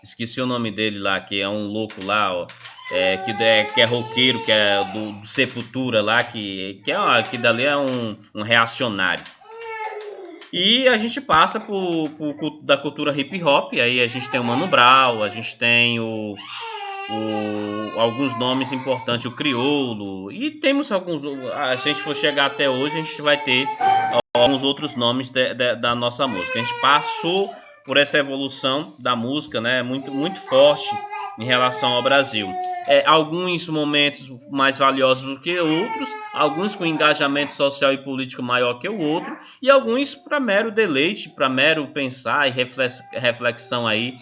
Speaker 1: esqueci o nome dele lá, que é um louco lá, ó, que é roqueiro, que é do Sepultura lá, que dali é um reacionário. E a gente passa da cultura hip hop, aí a gente tem o Mano Brown, a gente tem alguns nomes importantes, o Criolo, e temos alguns. Se a gente for chegar até hoje, a gente vai ter alguns outros nomes da nossa música. A gente passou por essa evolução da música, né, muito, muito forte em relação ao Brasil. Alguns momentos mais valiosos do que outros, alguns com engajamento social e político maior que o outro, e alguns para mero deleite, para mero pensar e reflexão aí,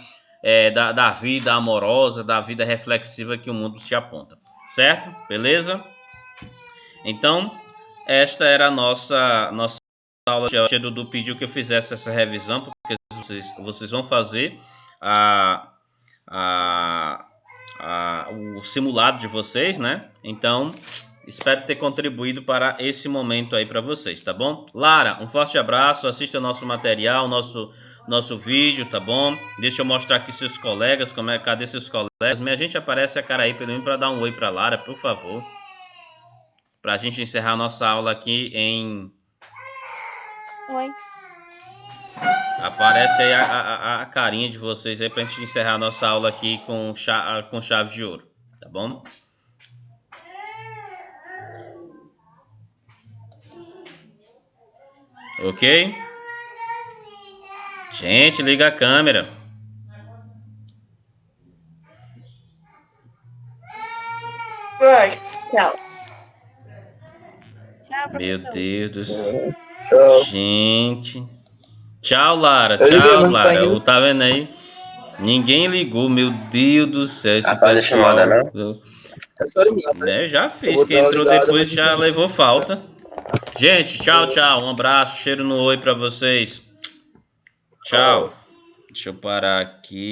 Speaker 1: da vida amorosa, da vida reflexiva que o mundo se aponta. Certo? Beleza? Então, esta era a nossa aula. O Dudu pediu que eu fizesse essa revisão, porque vocês vão fazer o simulado de vocês, né? Então, espero ter contribuído para esse momento aí para vocês, tá bom? Lara, um forte abraço, assista nosso material, nosso vídeo, tá bom? Deixa eu mostrar aqui seus colegas, cadê seus colegas? Minha gente, aparece a cara aí pelo menos para dar um oi para Lara, por favor. Pra gente encerrar a nossa aula aqui em...
Speaker 3: Oi.
Speaker 1: Aparece aí a carinha de vocês aí pra gente encerrar a nossa aula aqui com chave de ouro, tá bom? Ok? Gente, liga a câmera.
Speaker 4: Tchau.
Speaker 3: Tchau,
Speaker 1: Meu
Speaker 3: professor.
Speaker 1: Deus do céu.
Speaker 2: Tchau.
Speaker 1: Gente. Tchau, Lara.
Speaker 2: Eu liguei,
Speaker 1: Tchau,
Speaker 2: mas não tá
Speaker 1: Lara.
Speaker 2: indo.
Speaker 1: Tá vendo aí? Ninguém ligou, meu Deus do céu. Esse
Speaker 5: Rapaz, deixa eu mandar,
Speaker 1: pessoal.
Speaker 5: não?
Speaker 2: É só ligar, né?
Speaker 1: Né, eu já
Speaker 2: Eu
Speaker 1: fiz.
Speaker 2: vou
Speaker 1: Quem
Speaker 2: dar uma
Speaker 1: entrou
Speaker 2: ligada,
Speaker 1: depois
Speaker 2: mas
Speaker 1: já
Speaker 2: não-
Speaker 1: levou falta. Gente, tchau, tchau. Um abraço, cheiro no oi pra vocês. Tchau. Deixa eu parar aqui.